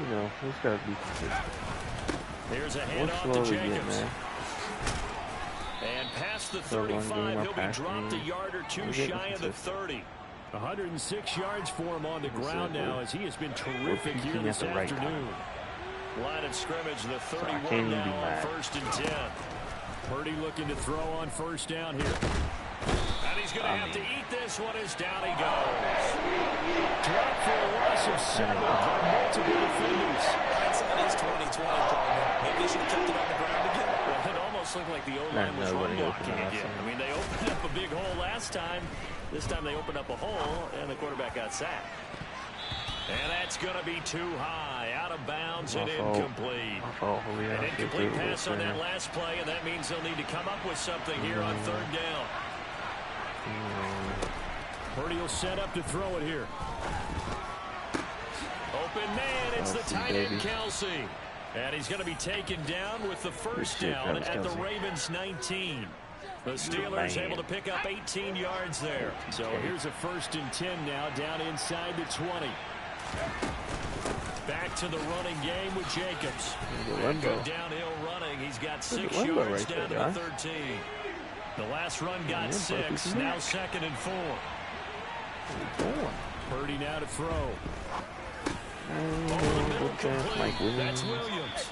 Speaker 3: You know, it's got to be consistent.
Speaker 1: Here's a handoff to Jacobs. And past the 35. He'll be dropped a yard or two shy of the 30. 106 yards for him on the ground now, as he has been terrific here this afternoon. Line of scrimmage, the 31 now on 1st and 10. Purdy looking to throw on 1st down here. And he's going to have to eat this one as down he goes. Dropped for a loss of 7 by multiple defenders.
Speaker 2: Hindsight is 20/20, partner. Maybe they should have kept it on the ground again.
Speaker 1: Well, it almost looked like the O-line was run blocking again. I mean, they opened up a big hole last time. This time they opened up a hole, and the quarterback got sacked. And that's going to be too high, out of bounds and incomplete. An incomplete pass on that last play, and that means they'll need to come up with something here on 3rd down. Purdy will set up to throw it here. Open man, it's the tight end Kelsey. And he's going to be taken down with the 1st down at the Ravens 19. The Steelers able to pick up 18 yards there. So here's a 1st and 10 now, down inside the 20. Back to the running game with Jacobs. Good downhill running. He's got 6 yards down to the 13. The last run got 6. Now 2nd and 4. Purdy now to throw. Over the middle, complete. That's Williams.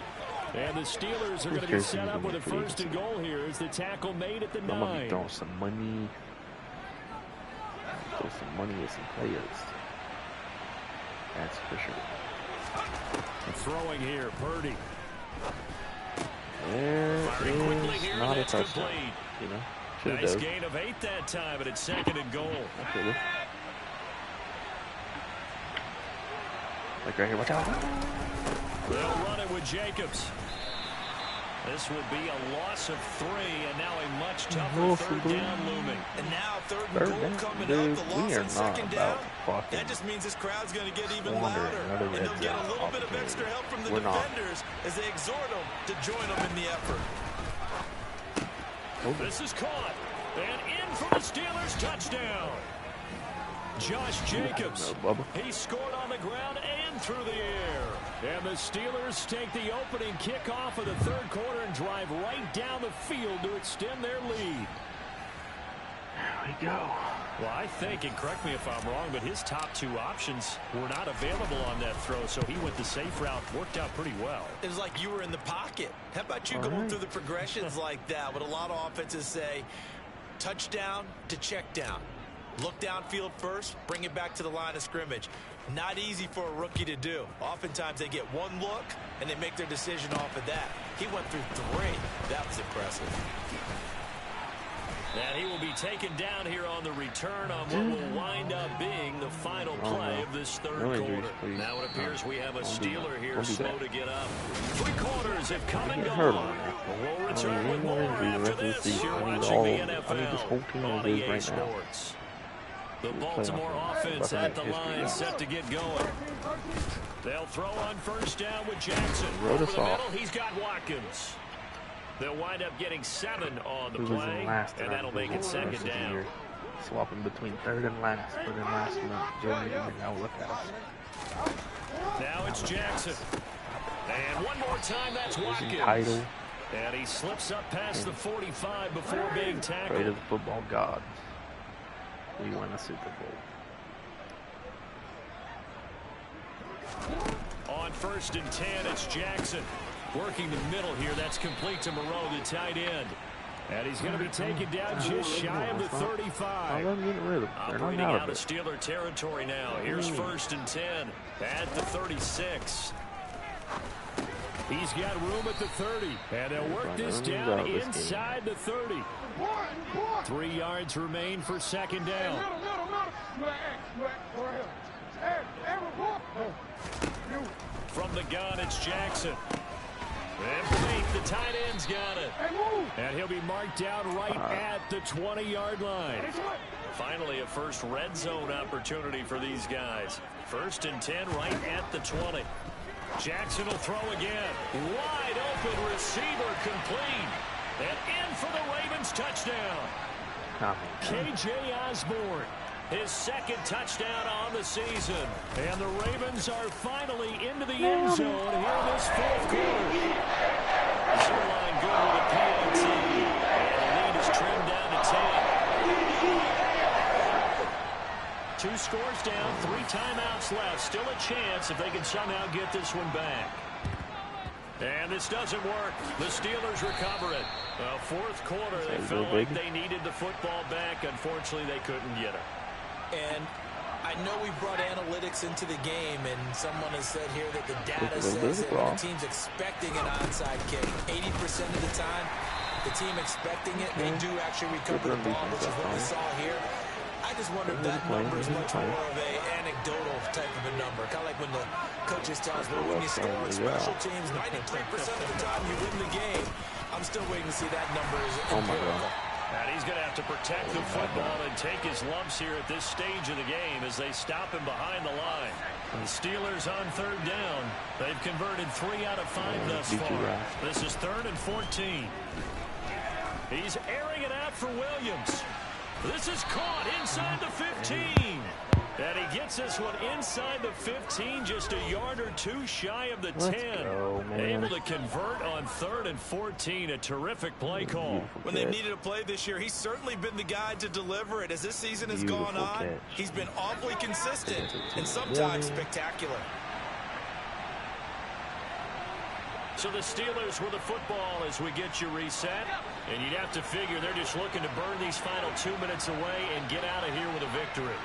Speaker 1: And the Steelers are going to be set up with a 1st and goal here as the tackle made at the 9.
Speaker 3: I'm going to be throwing some money. Throw some money at some players. That's for sure.
Speaker 1: Throwing here, Purdy.
Speaker 3: There is not a touchdown. You know,
Speaker 1: nice gain of 8 that time, but it's 2nd and goal.
Speaker 3: Like right here, watch out.
Speaker 1: They'll run it with Jacobs. This will be a loss of 3, and now a much tougher 3rd down looming.
Speaker 2: And now 3rd and goal coming up, the loss on 2nd down. That just means this crowd's going to get even louder, and they'll get a little bit of extra help from the defenders as they exhort them to join them in the effort.
Speaker 1: This is caught, and in for the Steelers touchdown. Josh Jacobs, he scored on the ground and through the air. And the Steelers take the opening kickoff of the 3rd quarter and drive right down the field to extend their lead.
Speaker 3: There we go.
Speaker 1: Well, I think, and correct me if I'm wrong, but his top 2 options were not available on that throw, so he went the safe route. Worked out pretty well.
Speaker 2: It was like you were in the pocket. How about you going through the progressions like that? What a lot of offenses say, touchdown to check down. Look downfield first, bring it back to the line of scrimmage. Not easy for a rookie to do. Oftentimes they get one look, and they make their decision off of that. He went through 3. That was impressive.
Speaker 1: And he will be taken down here on the return on what will wind up being the final play of this 3rd quarter. Now it appears we have a Steeler here slow to get up. 3 quarters have come and gone. We'll return with more after this. You're watching the NFL on EA Sports. The Baltimore offense at the line, set to get going. They'll throw on 1st down with Jackson. Over the middle, he's got Watkins. They'll wind up getting 7 on the play, and that'll make it 2nd down.
Speaker 3: Swapping between 3rd and last, but then last month, now look at us.
Speaker 1: Now it's Jackson. And one more time, that's Watkins. And he slips up past the 45 before being tackled.
Speaker 3: Pray to the football god. We won a Super
Speaker 1: Bowl. On 1st and 10, it's Jackson. Working the middle here. That's complete to Moreau, the tight end. And he's going to be taken down just shy of the 35. Operating out of Steeler territory now. Here's 1st and 10 at the 36. He's got room at the 30. And they'll work this down inside the 30. 3 yards remain for 2nd down. From the gun, it's Jackson. And the tight end's got it. And he'll be marked down right at the 20-yard line. Finally, a first red zone opportunity for these guys. 1st and 10 right at the 20. Jackson will throw again. Wide open receiver complete. And in for the Ravens touchdown. KJ Osborne, his 2nd touchdown on the season. And the Ravens are finally into the end zone here this 4th quarter. Zerline good with a PAT. And the lead is trimmed down 2 scores down, 3 timeouts left. Still a chance if they can somehow get this one back. And this doesn't work. The Steelers recover it. Fourth quarter, they felt like they needed the football back. Unfortunately, they couldn't get it.
Speaker 2: And I know we brought analytics into the game, and someone has said here that the data says that when the team's expecting an onside kick, 80% of the time, the team expecting it, they do actually recover the ball, which is what we saw here. I just wonder if that number is much more of an anecdotal type of a number. Kind of like when the coaches tell us, well, when you score on special teams, 93% of the time you win the game. I'm still waiting to see that number is empirical.
Speaker 1: And he's going to have to protect the football and take his lumps here at this stage of the game as they stop him behind the line. The Steelers on 3rd down. They've converted 3 out of 5 thus far. This is 3rd and 14. He's airing it out for Williams. This is caught inside the 15. And he gets this one inside the 15, just a yard or 2 shy of the 10. Able to convert on 3rd and 14. A terrific play call.
Speaker 2: When they've needed a play this year, he's certainly been the guy to deliver it. As this season has gone on, he's been awfully consistent and sometimes spectacular.
Speaker 1: So the Steelers with the football as we get you reset. And you'd have to figure they're just looking to burn these final 2 minutes away and get out of here with a victory.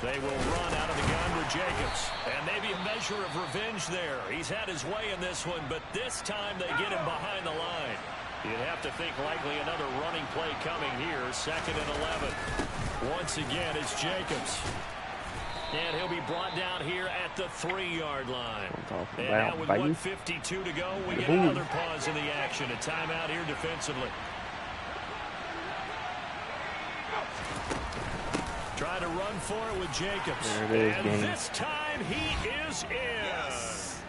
Speaker 1: They will run out of the gun with Jacobs. And maybe a measure of revenge there. He's had his way in this one, but this time they get him behind the line. You'd have to think likely another running play coming here. 2nd and 11. Once again, it's Jacobs. And he'll be brought down here at the 3-yard line. And now with 1:52 to go, we get another pause in the action. A timeout here defensively. Try to run for it with Jacobs. And this time he is in. Yes.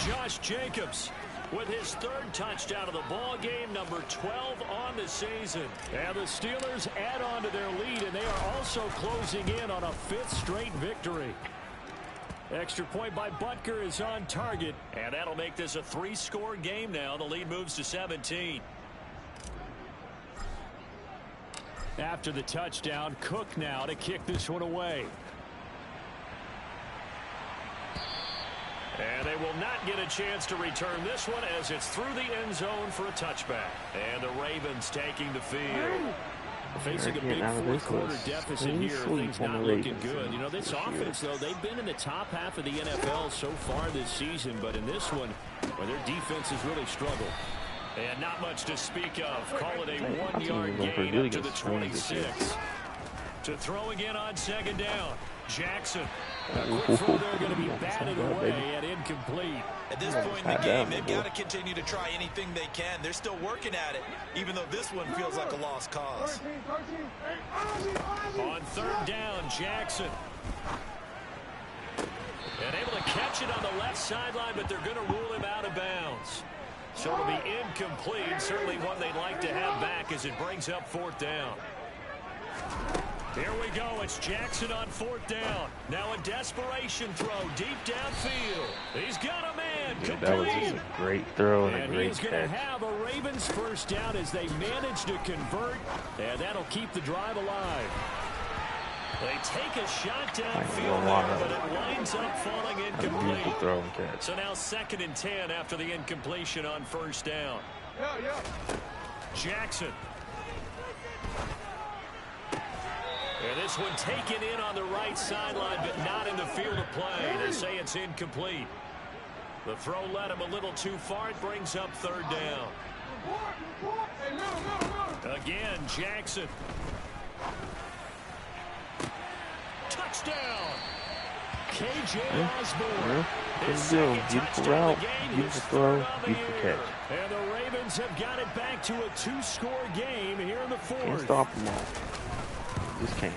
Speaker 1: Josh Jacobs with his 3rd touchdown of the ball game, number 12 on the season. And the Steelers add on to their lead, and they are also closing in on a 5th straight victory. Extra point by Butker is on target, and that'll make this a 3-score game now. The lead moves to 17. After the touchdown, Cook now to kick this one away. And they will not get a chance to return this one as it's through the end zone for a touchback. And the Ravens taking the field. Facing a big 4th quarter deficit here. Things not looking good. You know, this offense, though, they've been in the top half of the NFL so far this season. But in this one, well, their defense has really struggled. And not much to speak of. Call it a 1-yard gain up to the 26. To throw again on 2nd down. Jackson. A quick throw there going to be batted away and incomplete.
Speaker 2: At this point in the game, they've got to continue to try anything they can. They're still working at it, even though this one feels like a lost cause.
Speaker 1: On 3rd down, Jackson. And able to catch it on the left sideline, but they're going to rule him out of bounds. So it'll be incomplete. Certainly one they'd like to have back as it brings up 4th down. Here we go. It's Jackson on 4th down. Now a desperation throw deep downfield. He's got a man. Complete.
Speaker 3: That was just a great throw and a great
Speaker 1: he's going to have a Ravens 1st down as they manage to convert. And that'll keep the drive alive. They take a shot downfield there, but it winds up falling incomplete.
Speaker 3: Throw and catch.
Speaker 1: So now 2nd and 10 after the incompletion on 1st down. Jackson. And this one taken in on the right sideline, but not in the field of play. They say it's incomplete. The throw led him a little too far. It brings up 3rd down. Again, Jackson. Touchdown. KJ Osborne.
Speaker 3: Beautiful route, beautiful throw, beautiful catch.
Speaker 1: And the Ravens have got it back to a 2-score game here in the 4th.
Speaker 3: Can't stop them all. Just can't.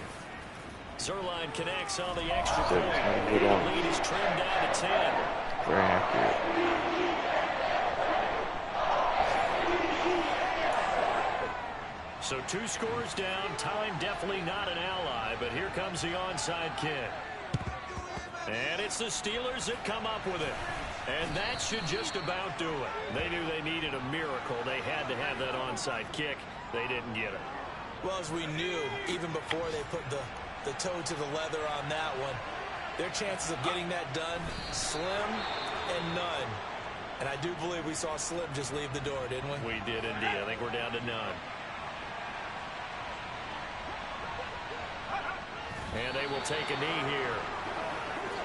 Speaker 1: Zerline connects on the extra point. The lead is trimmed down to 10.
Speaker 3: Very accurate.
Speaker 1: So 2 scores down. Time definitely not an ally, but here comes the onside kick. And it's the Steelers that come up with it. And that should just about do it. They knew they needed a miracle. They had to have that onside kick. They didn't get it.
Speaker 2: Well, as we knew, even before they put the the toe to the leather on that one. Their chances of getting that done, slim and none. And I do believe we saw Slim just leave the door, didn't we?
Speaker 1: We did indeed. I think we're down to none. And they will take a knee here.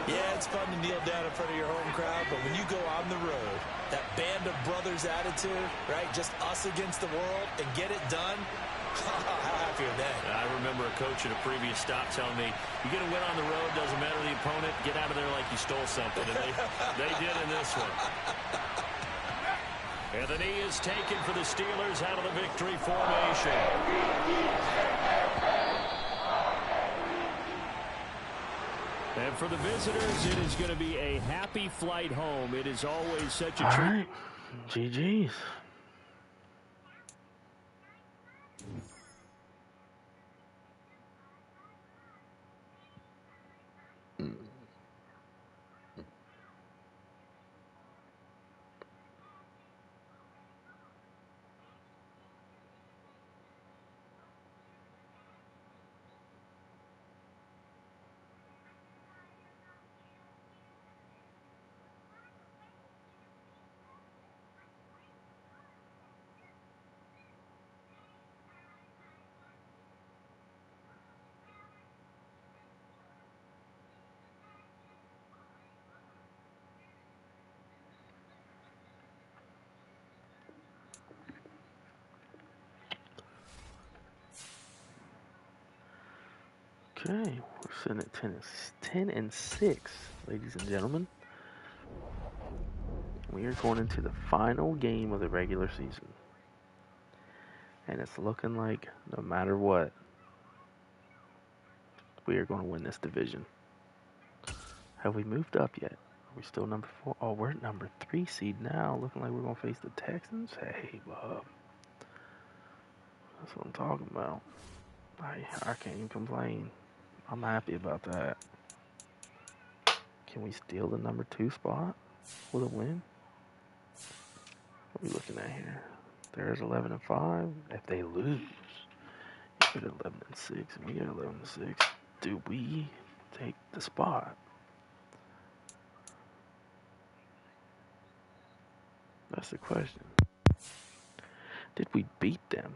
Speaker 2: Yeah, it's fun to kneel down in front of your home crowd, but when you go on the road, that band of brothers attitude, right, just us against the world, and get it done, how happy are they?
Speaker 1: I remember a coach at a previous stop telling me, you get a win on the road, doesn't matter the opponent, get out of there like you stole something. And they did in this one. And the knee is taken for the Steelers out of the victory formation. And for the visitors, it is going to be a happy flight home. It is always such a treat.
Speaker 3: All right. GG's. Okay, we're sitting at 10-6, ladies and gentlemen. We are going into the final game of the regular season. And it's looking like no matter what, we are going to win this division. Have we moved up yet? Are we still number 4? Oh, we're at number 3 seed now. Looking like we're going to face the Texans. Hey, Bob. That's what I'm talking about. I can't even complain. I'm happy about that. Can we steal the number 2 spot with a win? What are we looking at here? There's 11-5. If they lose, you get 11-6, and we get 11-6. Do we take the spot? That's the question. Did we beat them?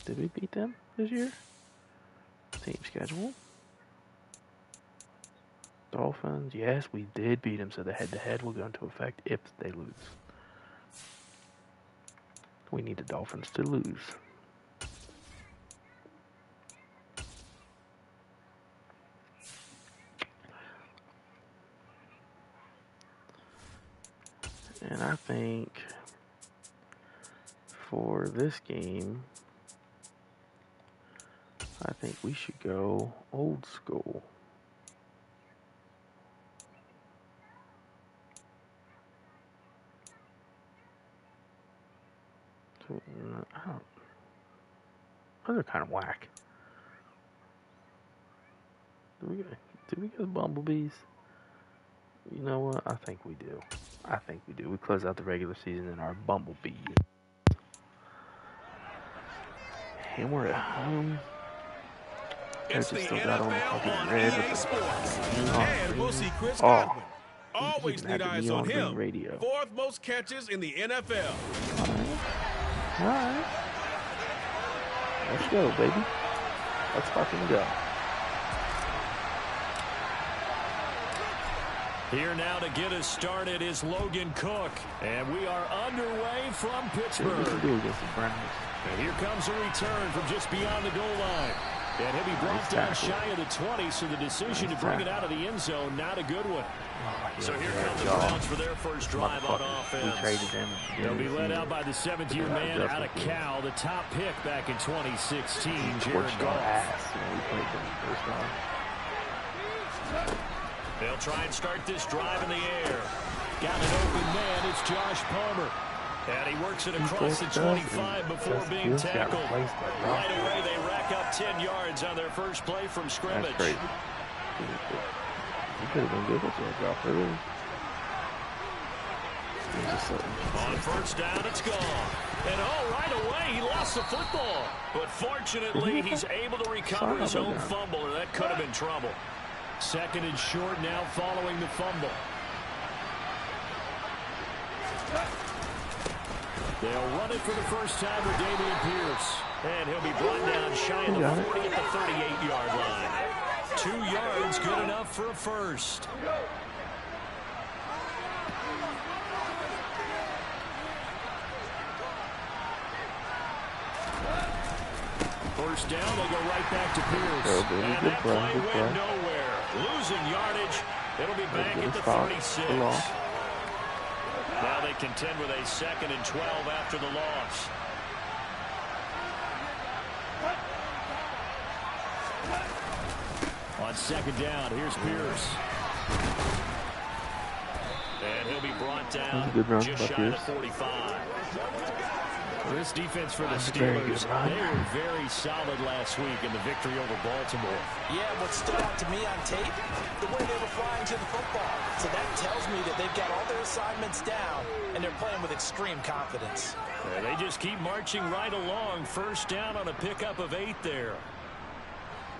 Speaker 3: Did we beat them this year? Team schedule. Dolphins, yes, we did beat them, so the head-to-head will go into effect if they lose. We need the Dolphins to lose. And I think for this game, I think we should go old school. So, those are kind of whack. Do we get bumblebees? You know what? I think we do. We close out the regular season in our bumblebee. And we're at home.
Speaker 4: It's the NFL on EA Sports. And we'll see Chris Godwin. Always need eyes on him.
Speaker 3: Radio.
Speaker 4: 4th most catches in the NFL.
Speaker 3: All right. Let's go, baby. Let's fucking go.
Speaker 1: Here now to get us started is Logan Cook. And we are underway from Pittsburgh.
Speaker 3: What we do against the Browns.
Speaker 1: And here comes a return from just beyond the goal line. And he'll be brought down shy of the 20, so the decision to bring it out of the end zone, not a good one. So here come the Browns for their first drive on offense.
Speaker 3: We traded them.
Speaker 1: They'll be led out by the 7th-year man out of Cal, the top pick back in 2016, Jared Goff.
Speaker 3: We played them first time.
Speaker 1: They'll try and start this drive in the air. Got an open man. It's Josh Palmer. And he works it across the 25 before being tackled. Right away, they rack up 10 yards on their first play from scrimmage.
Speaker 3: That's crazy. He could have been good with that drop early.
Speaker 1: On first down, it's gone. And right away, he lost the football. But fortunately, he's able to recover his own fumble, or that could have been trouble. Second and short now following the fumble. They'll run it for the first time with Dameon Pierce. And he'll be brought down shy of the 40 at the 38-yard line. 2 yards, good enough for a first. First down, they go right back to Pierce. And that play went nowhere. Losing yardage. It'll be back at the 36. Now they contend with a 2nd and 12 after the loss. On second down, here's Pierce. And he'll be brought down just shy of 45. This defense for the Steelers, they were very solid last week in the victory over Baltimore.
Speaker 2: Yeah, what stood out to me on tape, the way they were flying to the football. So that tells me that they've got all their assignments down, and they're playing with extreme confidence.
Speaker 1: Yeah, they just keep marching right along. First down on a pickup of 8 there.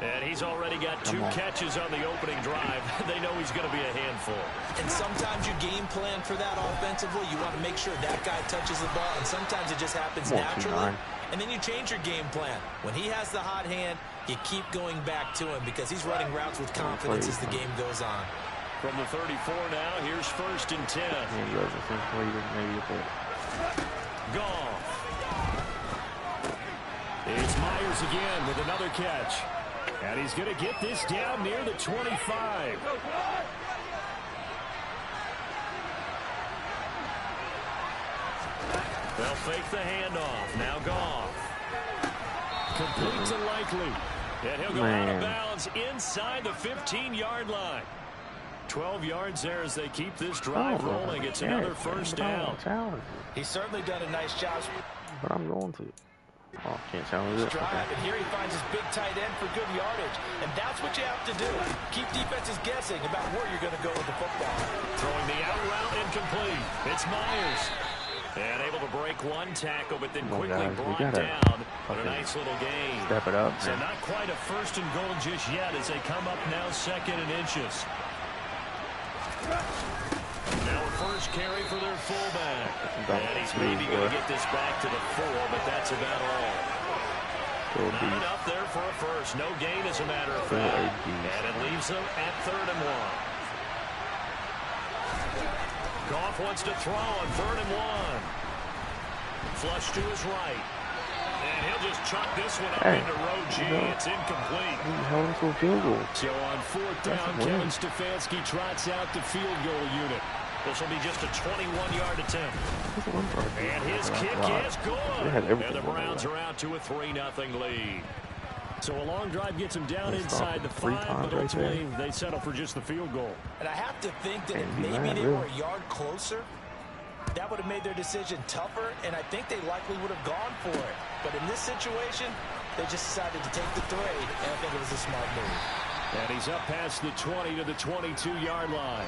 Speaker 1: And he's already got 2 catches on the opening drive. They know he's going to be a handful.
Speaker 2: And sometimes you game plan for that offensively. You want to make sure that guy touches the ball, and sometimes it just happens naturally. And then you change your game plan. When he has the hot hand, you keep going back to him because he's running routes with confidence as the game goes on.
Speaker 1: From the 34 now, here's 1st and 10. Goff. It's Myers again with another catch. And he's going to get this down near the 25. They'll fake the handoff. Now Goff. Complete to Likely. And he'll go out of bounds inside the 15-yard line. 12 yards there as they keep this drive rolling. It's another first down.
Speaker 2: He's certainly done a nice job.
Speaker 3: But I'm going to. Oh, can't challenge it.
Speaker 2: Drive, and here he finds his big tight end for good yardage. And that's what you have to do. Keep defenses guessing about where you're going to go with the football.
Speaker 1: Throwing the out route incomplete. It's Myers. And able to break one tackle, but then quickly brought down. But a nice little gain.
Speaker 3: Step it up.
Speaker 1: So not quite a 1st and goal just yet as they come up now 2nd and inches. Now a first carry for their fullback. And he's maybe going to get this back to the 4, but that's about all. Not enough there for a first. No gain, as a matter of fact. And it leaves them at 3rd and 1. Goff wants to throw on 3rd and 1. Flush to his right. And he'll just chuck this one up into row G. It's incomplete.
Speaker 3: Held him to a field goal.
Speaker 1: So on 4th down, Kevin Stefanski trots out the field goal unit. This will be just a 21-yard attempt. And his kick is good. And the Browns are out to a 3-0 lead. So a long drive gets them down inside the 5, but ultimately they settle for just the field goal.
Speaker 2: And I have to think that if maybe they were a yard closer, that would have made their decision tougher, and I think they likely would have gone for it. But in this situation, they just decided to take the 3, and I think it was a smart move.
Speaker 1: And he's up past the 20 to the 22-yard line.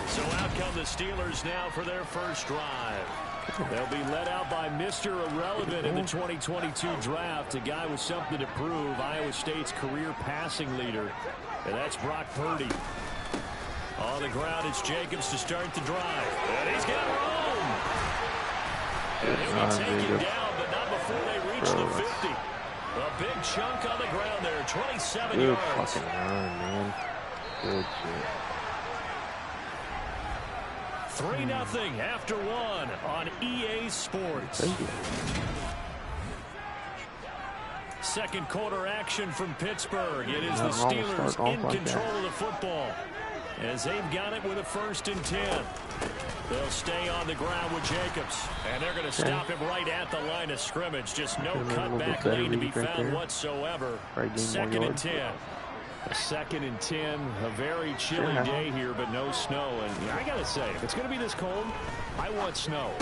Speaker 1: So out come the Steelers now for their first drive. They'll be led out by Mr. Irrelevant in the 2022 draft, a guy with something to prove, Iowa State's career passing leader. And that's Brock Purdy. On the ground, it's Jacobs to start the drive. And he's got room. And he'll be taken down, but not before they reach the 50. A big chunk on the ground there, 27 yards.
Speaker 3: Good fucking run, man. Good shit.
Speaker 1: 3-0 after 1 on EA Sports. Second quarter action from Pittsburgh. It is the Steelers in control of the football as they've got it with a 1st and 10. They'll stay on the ground with Jacobs, and they're going to stop him right at the line of scrimmage. Just no cutback lane to be found whatsoever. 2nd and 10. A 2nd and 10, a very chilly day here, but no snow. And I got to say, if it's going to be this cold, I want snow.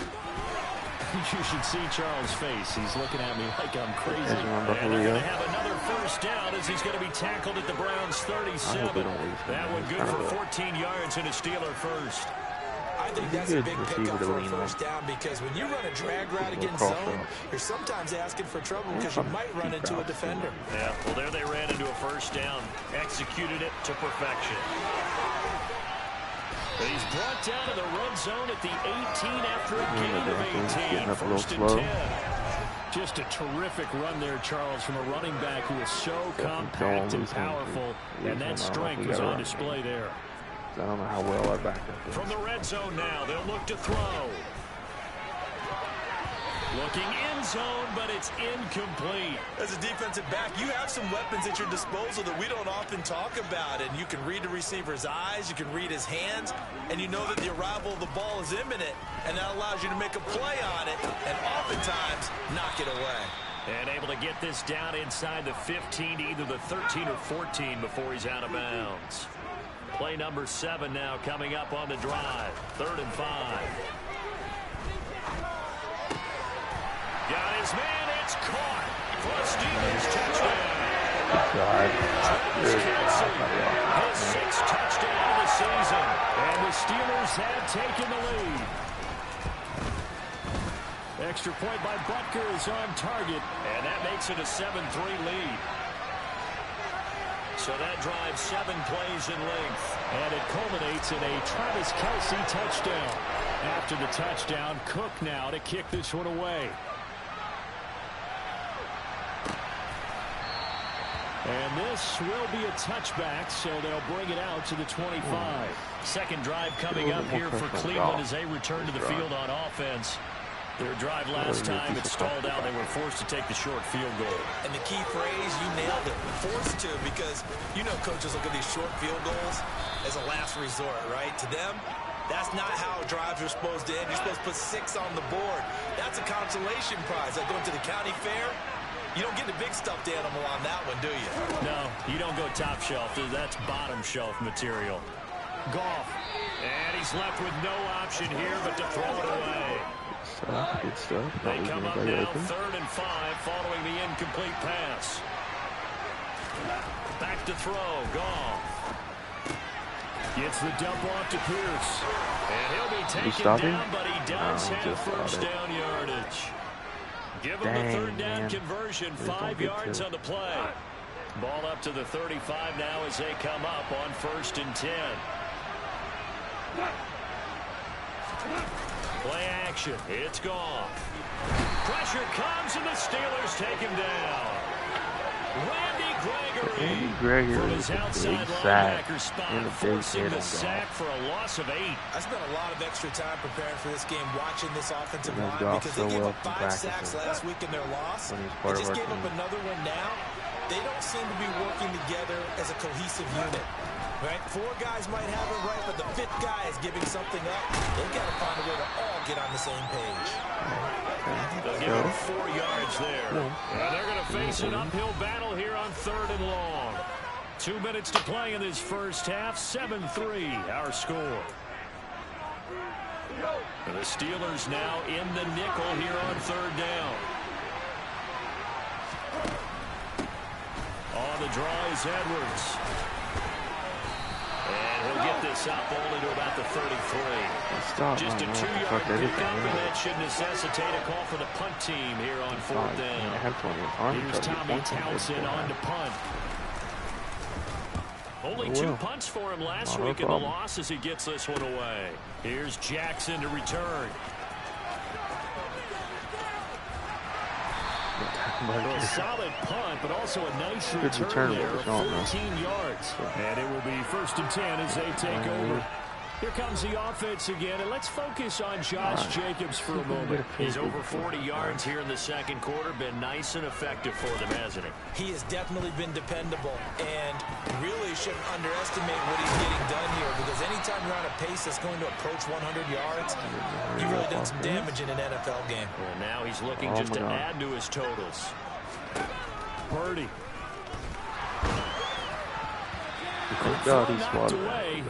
Speaker 1: You should see Charles' face. He's looking at me like I'm crazy. And they're going to have another first down as he's going to be tackled at the Browns' 37. That one good for 14 yards and a Steeler first.
Speaker 2: I think that's a big pickup for a first down because when you run a drag route against zone, you're sometimes asking for trouble because you might run into a defender.
Speaker 1: Yeah, well, there they ran into a first down. Executed it to perfection. But he's brought down to the red zone at the 18 after a gain of 18. First and 10. Just a terrific run there, Charles, from a running back who is so compact and powerful, and that strength was on display there.
Speaker 3: I don't know how well I backed up.
Speaker 1: From the red zone now, they'll look to throw. Looking in zone, but it's incomplete.
Speaker 2: As a defensive back, you have some weapons at your disposal that we don't often talk about. And you can read the receiver's eyes, you can read his hands, and you know that the arrival of the ball is imminent. And that allows you to make a play on it, and oftentimes knock it away.
Speaker 1: And able to get this down inside the 15 to either the 13 or 14 before he's out of bounds. Play number 7 now coming up on the drive. 3rd and 5. Got his man, it's caught for a Steelers touchdown. Travis Kelce, his 6th touchdown of the season, and the Steelers have taken the lead. Extra point by Butker is on target, and that makes it a 7-3 lead. So that drives 7 plays in length, and it culminates in a Travis Kelce touchdown. After the touchdown, Cook now to kick this one away. And this will be a touchback, so they'll bring it out to the 25. Second drive coming up here for Cleveland as they return to the field on offense. Their drive last time, it stalled out. They were forced to take the short field goal.
Speaker 2: And the key phrase, you nailed it, forced to, because you know coaches look at these short field goals as a last resort, right? To them, that's not how drives are supposed to end. You're supposed to put 6 on the board. That's a consolation prize. Like going to the county fair, you don't get the big stuffed animal on that one, do you?
Speaker 1: No, you don't go top shelf. That's bottom shelf material. Goff, and he's left with no option here but to throw it away.
Speaker 3: Good stuff.
Speaker 1: They come up now 3rd and 5 following the incomplete pass. Back to throw. Goff gets the dump off to Pierce. And he'll be taken down, but he does have first down yardage. Give him the 3rd down conversion. 5 yards on the play. Ball up to the 35 now as they come up on 1st and 10. Play action. It's gone. Pressure comes, and the Steelers take him down. Randy Gregory from his outside linebacker spot, forcing the sack for a loss of 8.
Speaker 2: I spent a lot of extra time preparing for this game, watching this offensive line because they gave up 5 sacks last week in their loss. They just gave up another one now. They don't seem to be working together as a cohesive unit. Right? 4 guys might have it right, but the 5th guy is giving something up. They've got to find a way to all get on the same page.
Speaker 1: They'll give him 4 yards there. And they're going to face an uphill battle here on 3rd and long. 2 minutes to play in this first half. 7-3 our score. And the Steelers now in the nickel here on 3rd down. On the draw is Edwards. And he'll get this up only to about the 33. Just a 2-yard pickup, and that should necessitate a call for the punt team here on 4th down. Here's Tommy Townsend on to punt. Only 2 punts for him last week in the loss as he gets this one away. Here's Jackson to return. A solid punt, but also a nice return there of 14 yards. And it will be 1st and 10 as they take over. Here comes the offense again, and let's focus on Josh Jacobs for a moment. He's over 40 yards here in the second quarter. Been nice and effective for them, hasn't he?
Speaker 2: He has definitely been dependable, and really shouldn't underestimate what he's getting done here, because anytime you're on a pace that's going to approach 100 yards, you've really done some damage in an NFL game.
Speaker 1: Well, now he's looking just to add to his totals. Purdy.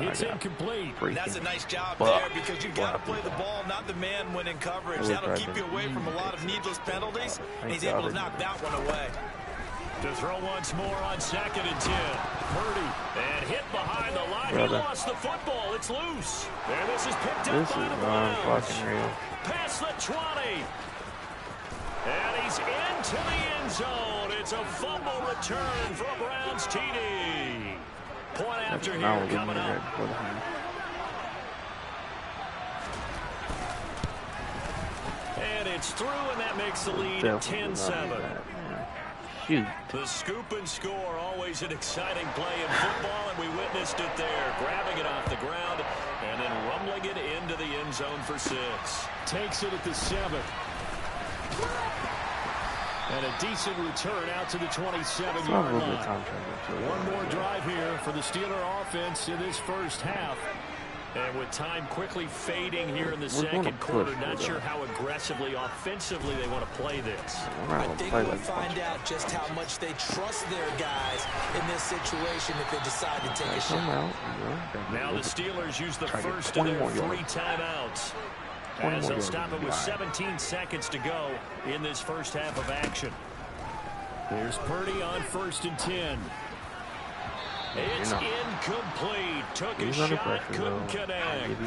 Speaker 1: It's incomplete.
Speaker 2: That's a nice job there, because you've got to play the ball, not the man when in coverage. That'll keep you away from a lot of needless penalties, and he's able to knock that one away.
Speaker 1: To throw once more on 2nd and 10. Purdy. And hit behind the line. He lost the football. It's loose. And this is picked up by the Browns. Past the 20. And he's into the end zone. It's a fumble return for a Browns TD. Point after here coming up. And it's through, and that makes the lead 10-7.
Speaker 3: Shoot.
Speaker 1: The scoop and score, always an exciting play in football, and we witnessed it there. Grabbing it off the ground and then rumbling it into the end zone for 6. Takes it at the 7. And a decent return out to the 27-yard line. One more drive here for the Steeler offense in this first half. And with time quickly fading here in the second quarter, not sure how aggressively, offensively they want to play this.
Speaker 2: I think we'll find out just how much they trust their guys in this situation if they decide to take a shot.
Speaker 1: Now the Steelers use the first of their 3 timeouts, as they'll stop it with 17 seconds to go in this first half of action. Here's Purdy on 1st and 10. It's incomplete. Took a shot, couldn't connect.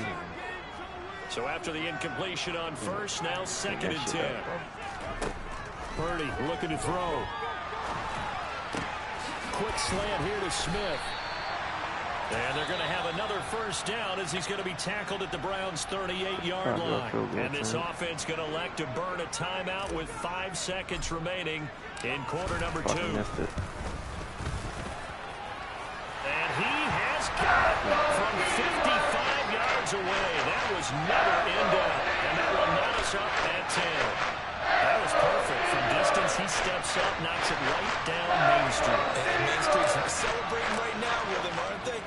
Speaker 1: So after the incompletion on 1st, now 2nd and 10. Purdy looking to throw. Quick slant here to Smith. And they're going to have another first down as he's going to be tackled at the Browns' 38-yard line. And this offense going to elect to burn a timeout with 5 seconds remaining in quarter number 2. And he has got it from 55 yards away. That was never in doubt. And that will knot us up at 10. That was perfect. From distance, he steps up, knocks it right down Main Street.
Speaker 2: And Main Street's celebrating right now with him, aren't they?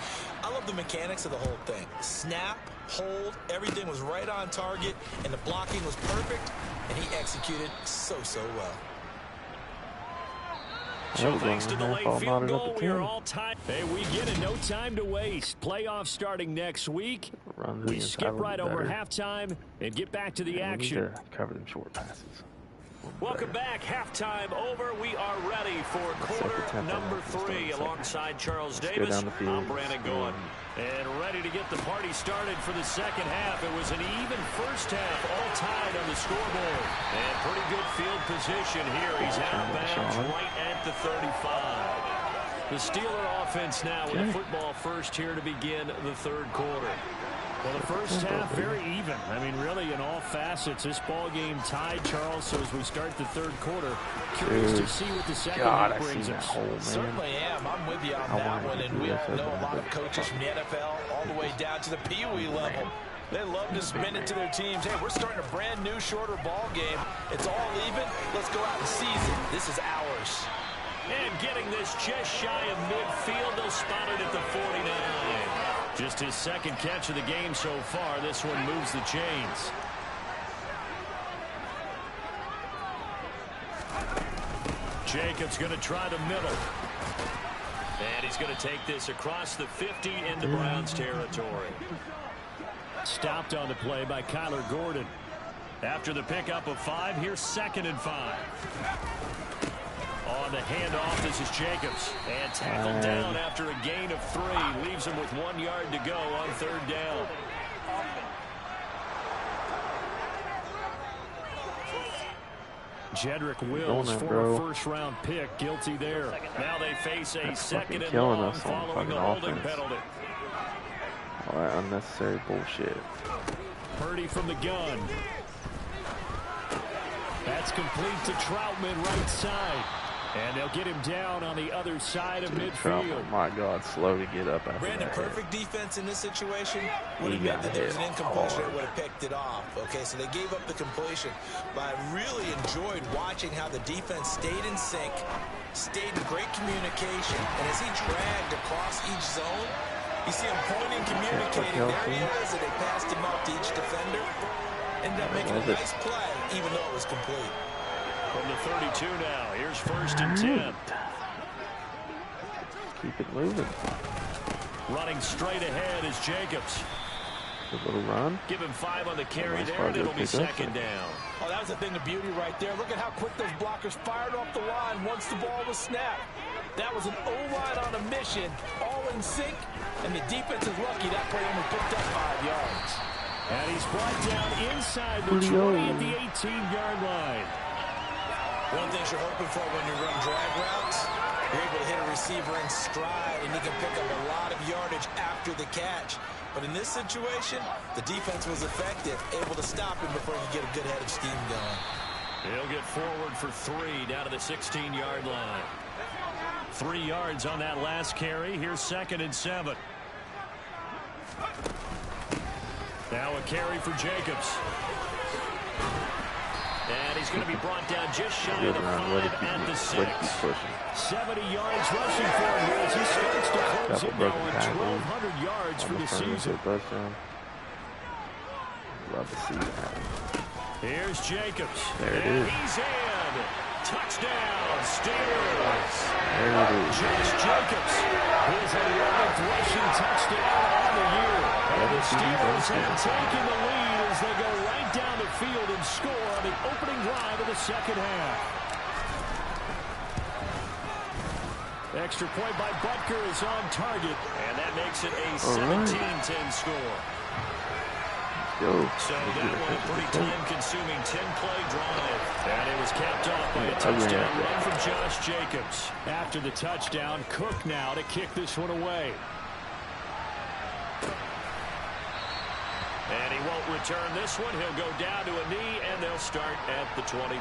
Speaker 2: I love the mechanics of the whole thing. Snap, hold, everything was right on target, and the blocking was perfect, and he executed so well.
Speaker 1: So thanks to the late field goal, we are all tied. Hey, we get it. No time to waste. Playoffs starting next week. We skip right over halftime and get back to the action.
Speaker 3: We need to cover them short passes.
Speaker 1: Welcome back. Halftime over. We are ready for quarter number 3 alongside Charles Davis. I'm Brandon Goen. And ready to get the party started for the second half. It was an even first half, all tied on the scoreboard. And pretty good field position here. He's out of bounds right at the 35. The Steeler offense now with a football first here to begin the third quarter. Well, the first half, very even. I mean, really, in all facets, this ball game tied, Charles. So as we start the third quarter, curious to see what the second half brings us.
Speaker 2: Certainly am. I'm with you on that one. And we all know a lot of coaches from the NFL all the way down to the Pee Wee level. They love to spin it to their teams. Hey, we're starting a brand new, shorter ball game. It's all even. Let's go out and seize it. This is ours.
Speaker 1: And getting this just shy of midfield, they'll spot it at the 49. Just his second catch of the game so far. This one moves the chains. Jacobs going to try the middle. And he's going to take this across the 50 into Browns territory. Stopped on the play by Kyler Gordon. After the pickup of 5, here's 2nd and 5. On the handoff, this is Jacobs. And tackled down after a gain of 3. Leaves him with 1 yard to go on 3rd down. Jedrick Wills, former first-round pick, guilty there. Now they face a 2nd and long following the holding penalty.
Speaker 3: All that unnecessary bullshit.
Speaker 1: Purdy from the gun. That's complete to Troutman, right side. And they'll get him down on the other side of midfield.
Speaker 3: Oh my God, slow to get up after
Speaker 2: Brandon,
Speaker 3: that
Speaker 2: perfect defense in this situation would have meant that there was an incompletion that would have picked it off. Okay, so they gave up the completion. But I really enjoyed watching how the defense stayed in sync, stayed in great communication, and as he dragged across each zone, you see him pointing, communicating. There he is, and they passed him up to each defender. Ended up making a nice play, even though it was complete.
Speaker 1: From the 32 now, here's 1st and 10.
Speaker 3: Keep it moving.
Speaker 1: Running straight ahead is Jacobs.
Speaker 3: A little run.
Speaker 1: Give him 5 on the carry there, and it'll be second down.
Speaker 2: Oh, that was a thing of beauty right there. Look at how quick those blockers fired off the line once the ball was snapped. That was an O-line on a mission, all in sync, and the defense is lucky that play only picked up 5 yards.
Speaker 1: And he's brought down inside the 20 at the 18-yard line.
Speaker 2: One thing you're hoping for when you run drag routes, you're able to hit a receiver in stride, and he can pick up a lot of yardage after the catch. But in this situation, the defense was effective, able to stop him before he could get a good head of steam going.
Speaker 1: He'll get forward for 3 down to the 16-yard line. 3 yards on that last carry. Here's 2nd and 7. Now a carry for Jacobs. And he's going to be brought down just shy of the 5 at the 6. 70 yards rushing for him as he starts to close it now at 1,200 yards for the season.
Speaker 3: Love to see that.
Speaker 1: Here's Jacobs.
Speaker 3: There it is.
Speaker 1: He's in. Touchdown, Steelers.
Speaker 3: There it is.
Speaker 1: Josh Jacobs, his 11th rushing touchdown on the year. And the Steelers have taken the lead as they go right down the field and score on the opening drive of the second half. Extra point by Butker is on target, and that makes it a 17-10 score. So that one a pretty time-consuming 10-play drive. And it was capped off by a touchdown run from Josh Jacobs. After the touchdown, Cook now to kick this one away. And he won't return this one. He'll go down to a knee, and they'll start at the 25.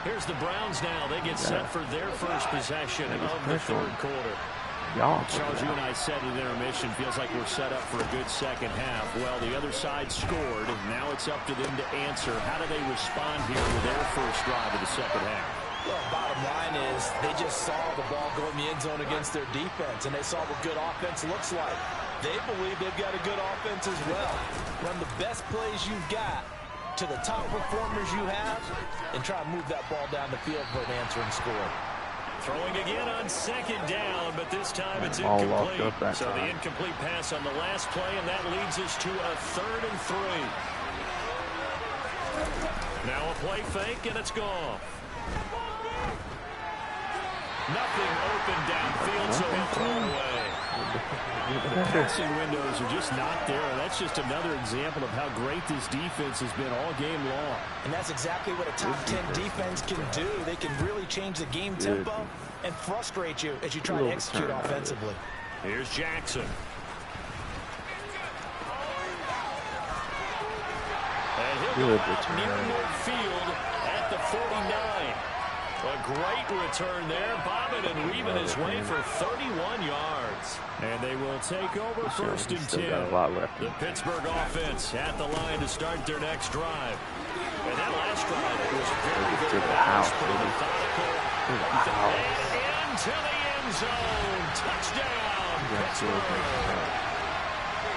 Speaker 1: Here's the Browns now. They get set for their first possession of the third quarter. Charles, you and I said in intermission, feels like we're set up for a good second half. Well, the other side scored. Now it's up to them to answer. How do they respond here with their first drive of the second half?
Speaker 2: Well, bottom line is they just saw the ball go in the end zone against their defense, and they saw what good offense looks like. They believe they've got a good offense as well. Run the best plays you've got to the top performers you have, and try to move that ball down the field for an answering score.
Speaker 1: Throwing again on second down, but this time it's incomplete. So the incomplete pass on the last play, and that leads us to a 3rd and 3. Now a play fake, and it's gone. Nothing open downfield, so he'll throw it away. The passing windows are just not there. That's just another example of how great this defense has been all game long.
Speaker 2: And that's exactly what a top 10 defense can do. They can really change the game tempo and frustrate you as you try to execute offensively.
Speaker 1: Here's Jackson. And he'll go out near midfield at the 49. A great return there, bobbing and weaving his way for 31 yards. And they will take over 1st and 10. The Pittsburgh offense at the line to start their next drive. And that last drive was very, very methodical. And into the end zone. Touchdown, Pittsburgh.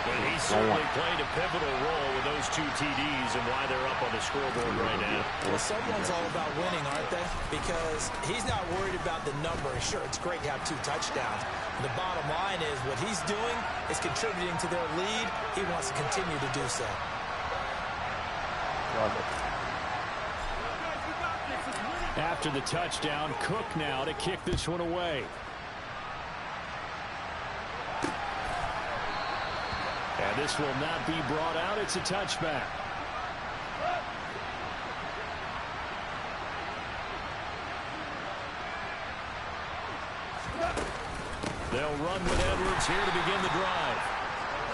Speaker 1: And he certainly played a pivotal role with those 2 TDs and why they're up on the scoreboard right now.
Speaker 2: Well, someone's all about winning, aren't they? Because he's not worried about the number. Sure, it's great to have 2 touchdowns. The bottom line is what he's doing is contributing to their lead. He wants to continue to do so.
Speaker 1: After the touchdown, Cook now to kick this one away. And this will not be brought out. It's a touchback. They'll run with Edwards here to begin the drive.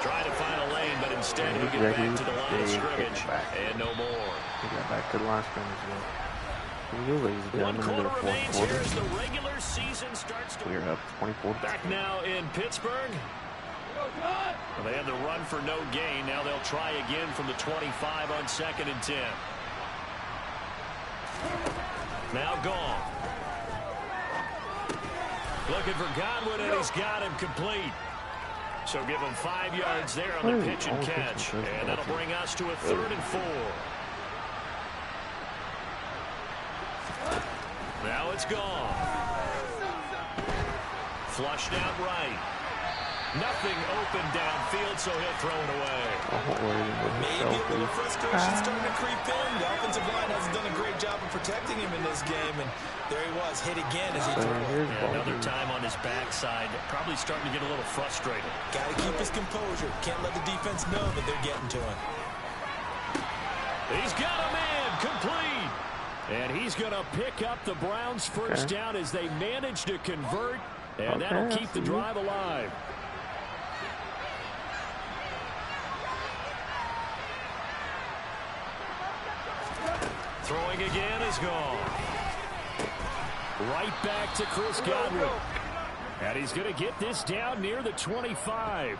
Speaker 1: Try to find a lane, but instead he'll get back to the line of scrimmage. And no more.
Speaker 3: He got back to the line of scrimmage.
Speaker 1: One quarter remains here as the regular season starts to...
Speaker 3: We're up 24.
Speaker 1: Back now in Pittsburgh. Well, they had the run for no gain. Now they'll try again from the 25 on 2nd and 10. Now gone. Looking for Godwin, and he's got him complete. So give him 5 yards there on the pitch and catch. And that'll bring us to a 3rd and 4. Now it's gone. Flushed out right. Nothing open downfield, so he'll throw it away.
Speaker 2: Maybe a little frustration starting to creep in. The offensive line hasn't done a great job of protecting him in this game, and there he was, hit again as he threw it.
Speaker 1: Another time on his backside, probably starting to get a little frustrated.
Speaker 2: Got to keep his composure. Can't let the defense know that they're getting to him.
Speaker 1: He's got a man complete. And he's going to pick up the Browns' first down as they manage to convert, and that'll keep the drive alive. Throwing again is gone. Right back to Chris Godwin. And he's going to get this down near the 25.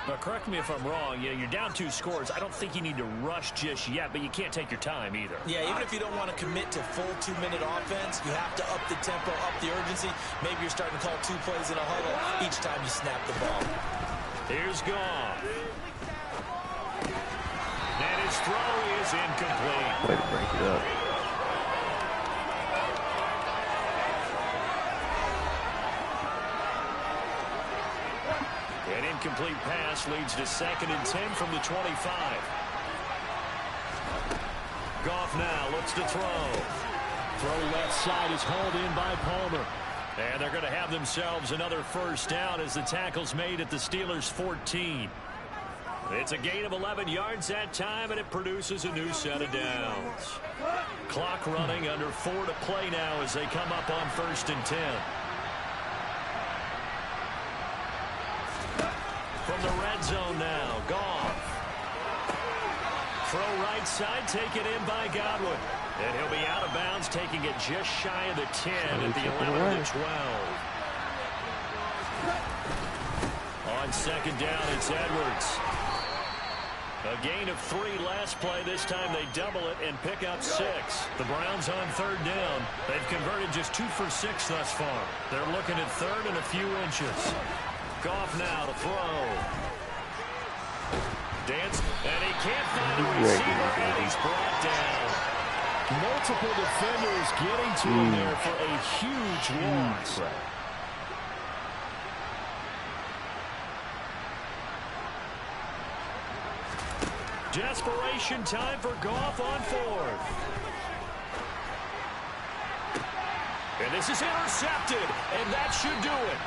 Speaker 1: Now, correct me if I'm wrong. Yeah, you're down 2 scores. I don't think you need to rush just yet, but you can't take your time either.
Speaker 2: Yeah, even if you don't want to commit to full 2-minute offense, you have to up the tempo, up the urgency. Maybe you're starting to call 2 plays in a huddle each time you snap the ball.
Speaker 1: Here's Goff. And his throw is incomplete.
Speaker 3: Way to break it up.
Speaker 1: An incomplete pass leads to 2nd and 10 from the 25. Goff now looks to throw. Throw left side is hauled in by Palmer. And they're going to have themselves another first down as the tackle's made at the Steelers' 14. It's a gain of 11 yards that time, and it produces a new set of downs. Clock running, under 4 to play now as they come up on 1st and 10. From the red zone now, Goff. Throw right side, taken in by Godwin. And he'll be out of bounds, taking it just shy of the 10 at the 11 to 12. On 2nd down, it's Edwards. A gain of 3 last play. This time they double it and pick up 6. The Browns on 3rd down. They've converted just 2 for 6 thus far. They're looking at 3rd and a few inches. Goff now to throw. Dance, and he can't find a receiver, and he's brought down. Multiple defenders getting to him there for a huge loss. Desperation time for Goff on 4th. And this is intercepted, and that should do it.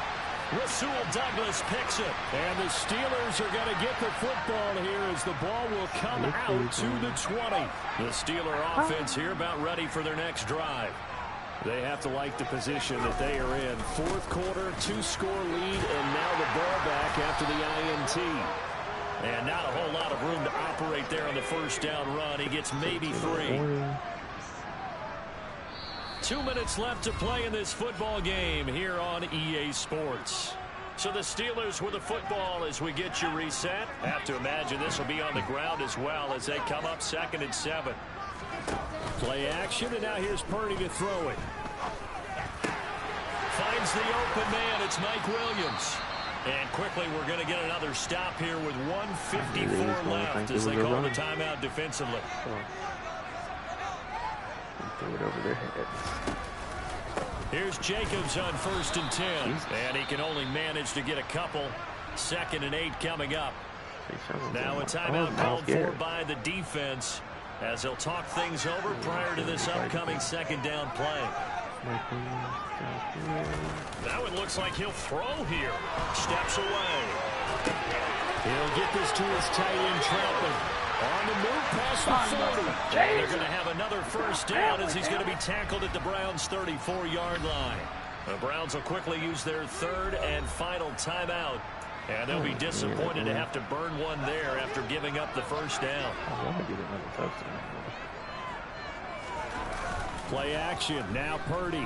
Speaker 1: Rasul Douglas picks it. And the Steelers are going to get the football here as the ball will come out to the 20. The Steeler offense here about ready for their next drive. They have to like the position that they are in. 4th quarter, 2-score lead, and now the ball back after the INT. And not a whole lot of room to operate there on the first down run. He gets maybe 3. 2 minutes left to play in this football game here on EA Sports. So the Steelers with the football as we get you reset. Have to imagine this will be on the ground as well as they come up 2nd and 7. Play action, and now here's Purdy to throw it. Finds the open man. It's Mike Williams. And quickly we're going to get another stop here with 1:54 left as they call the timeout defensively.
Speaker 3: Throw it over their head.
Speaker 1: Here's Jacobs on 1st and 10. And he can only manage to get a couple. 2nd and 8 coming up. Now a timeout called for by the defense as they'll talk things over prior to this upcoming 2nd down play. Now it looks like he'll throw here. Steps away. He'll get this to his tight end, Troutman. On the move past the 40. And they're going to have another first down as he's going to be tackled at the Browns' 34-yard line. The Browns will quickly use their 3rd and final timeout. And they'll be disappointed to have to burn one there after giving up the first down.
Speaker 3: I want to get another touchdown.
Speaker 1: Play action. Now Purdy.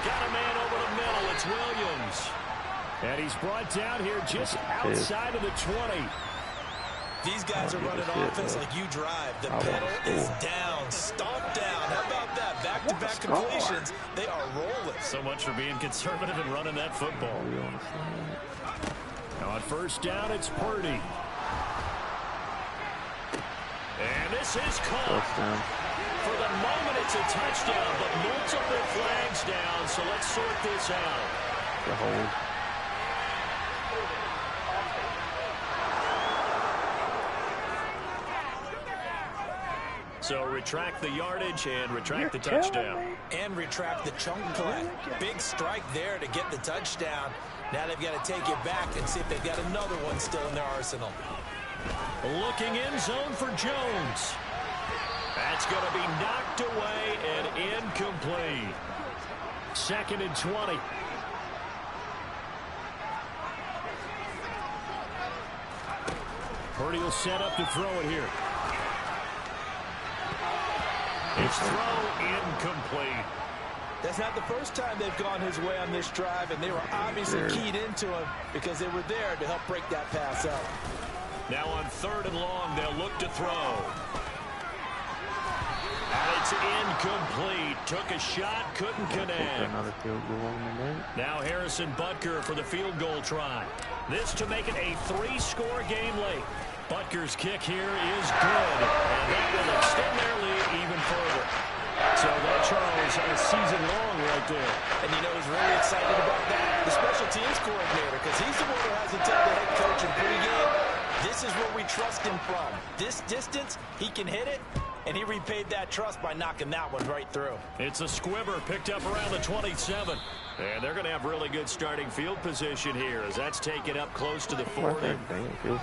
Speaker 1: Got a man over the middle. It's Williams. And he's brought down here just outside of the 20.
Speaker 2: These guys are running offense like you drive. The pedal is down, stomped down. How about that? Back-to-back completions. They are rolling.
Speaker 1: So much for being conservative and running that football. On 1st down, it's Purdy. And this is caught. For the moment, it's a touchdown, but multiple flags down, so let's sort this out.
Speaker 3: The hold.
Speaker 1: So retract the yardage and retract the touchdown.
Speaker 2: And retract the chunk play. Big strike there to get the touchdown. Now they've got to take it back and see if they've got another one still in their arsenal.
Speaker 1: Looking in zone for Jones. That's going to be knocked away and incomplete. 2nd and 20. Purdy will set up to throw it here. His throw incomplete.
Speaker 2: That's not the first time they've gone his way on this drive, and they were obviously keyed into him because they were there to help break that pass up.
Speaker 1: Now on 3rd and long, they'll look to throw. And it's incomplete. Took a shot, couldn't connect.
Speaker 3: Another field goal on the net.
Speaker 1: Now Harrison Butker for the field goal try. This to make it a 3-score game late. Butker's kick here is good, and that will extend their lead even further. So that, Charles, a season long right there.
Speaker 2: And you know who's really excited about that? The special teams coordinator, because he's the one who has to tell the head coach in pregame, this is where we trust him from. This distance, he can hit it, and he repaid that trust by knocking that one right through.
Speaker 1: It's a squibber picked up around the 27. And they're going to have really good starting field position here as that's taken up close to the 40.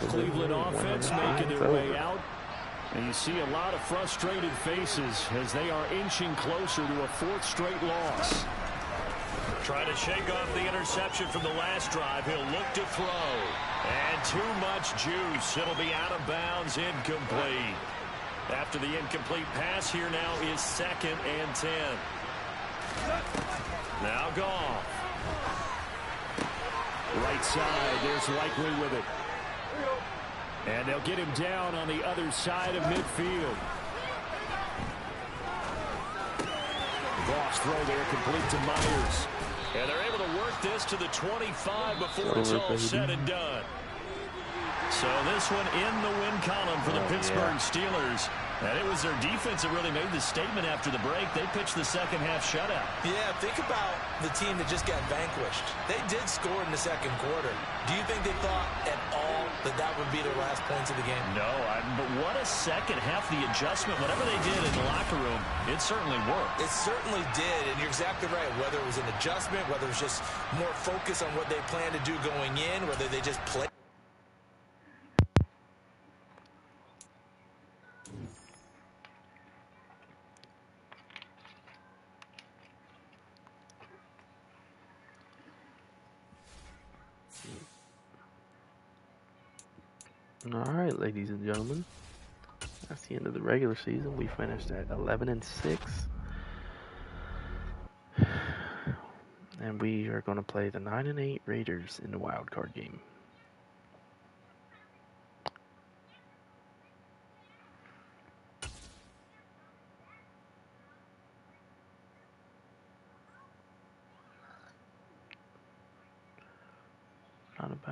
Speaker 1: Cleveland offense making their way out. And you see a lot of frustrated faces as they are inching closer to a 4th straight loss. Trying to shake off the interception from the last drive. He'll look to throw. And too much juice. It'll be out of bounds, incomplete. After the incomplete pass, here now is 2nd and 10. Now Goff. Right side, there's Likely with it. And they'll get him down on the other side of midfield. Goff's throw there complete to Myers. And they're able to work this to the 25 before it's all said and done. So this one in the win column for the Pittsburgh Steelers. And it was their defense that really made the statement after the break. They pitched the second half shutout.
Speaker 2: Yeah, think about the team that just got vanquished. They did score in the 2nd quarter. Do you think they thought at all that that would be their last points of the game?
Speaker 1: No, but what a second half. The adjustment, whatever they did in the locker room, it certainly worked.
Speaker 2: It certainly did, and you're exactly right. Whether it was an adjustment, whether it was just more focus on what they planned to do going in, whether they just played.
Speaker 3: All right, ladies and gentlemen, that's the end of the regular season. We finished at 11-6, and we are going to play the 9-8 Raiders in the wild card game. Not a bad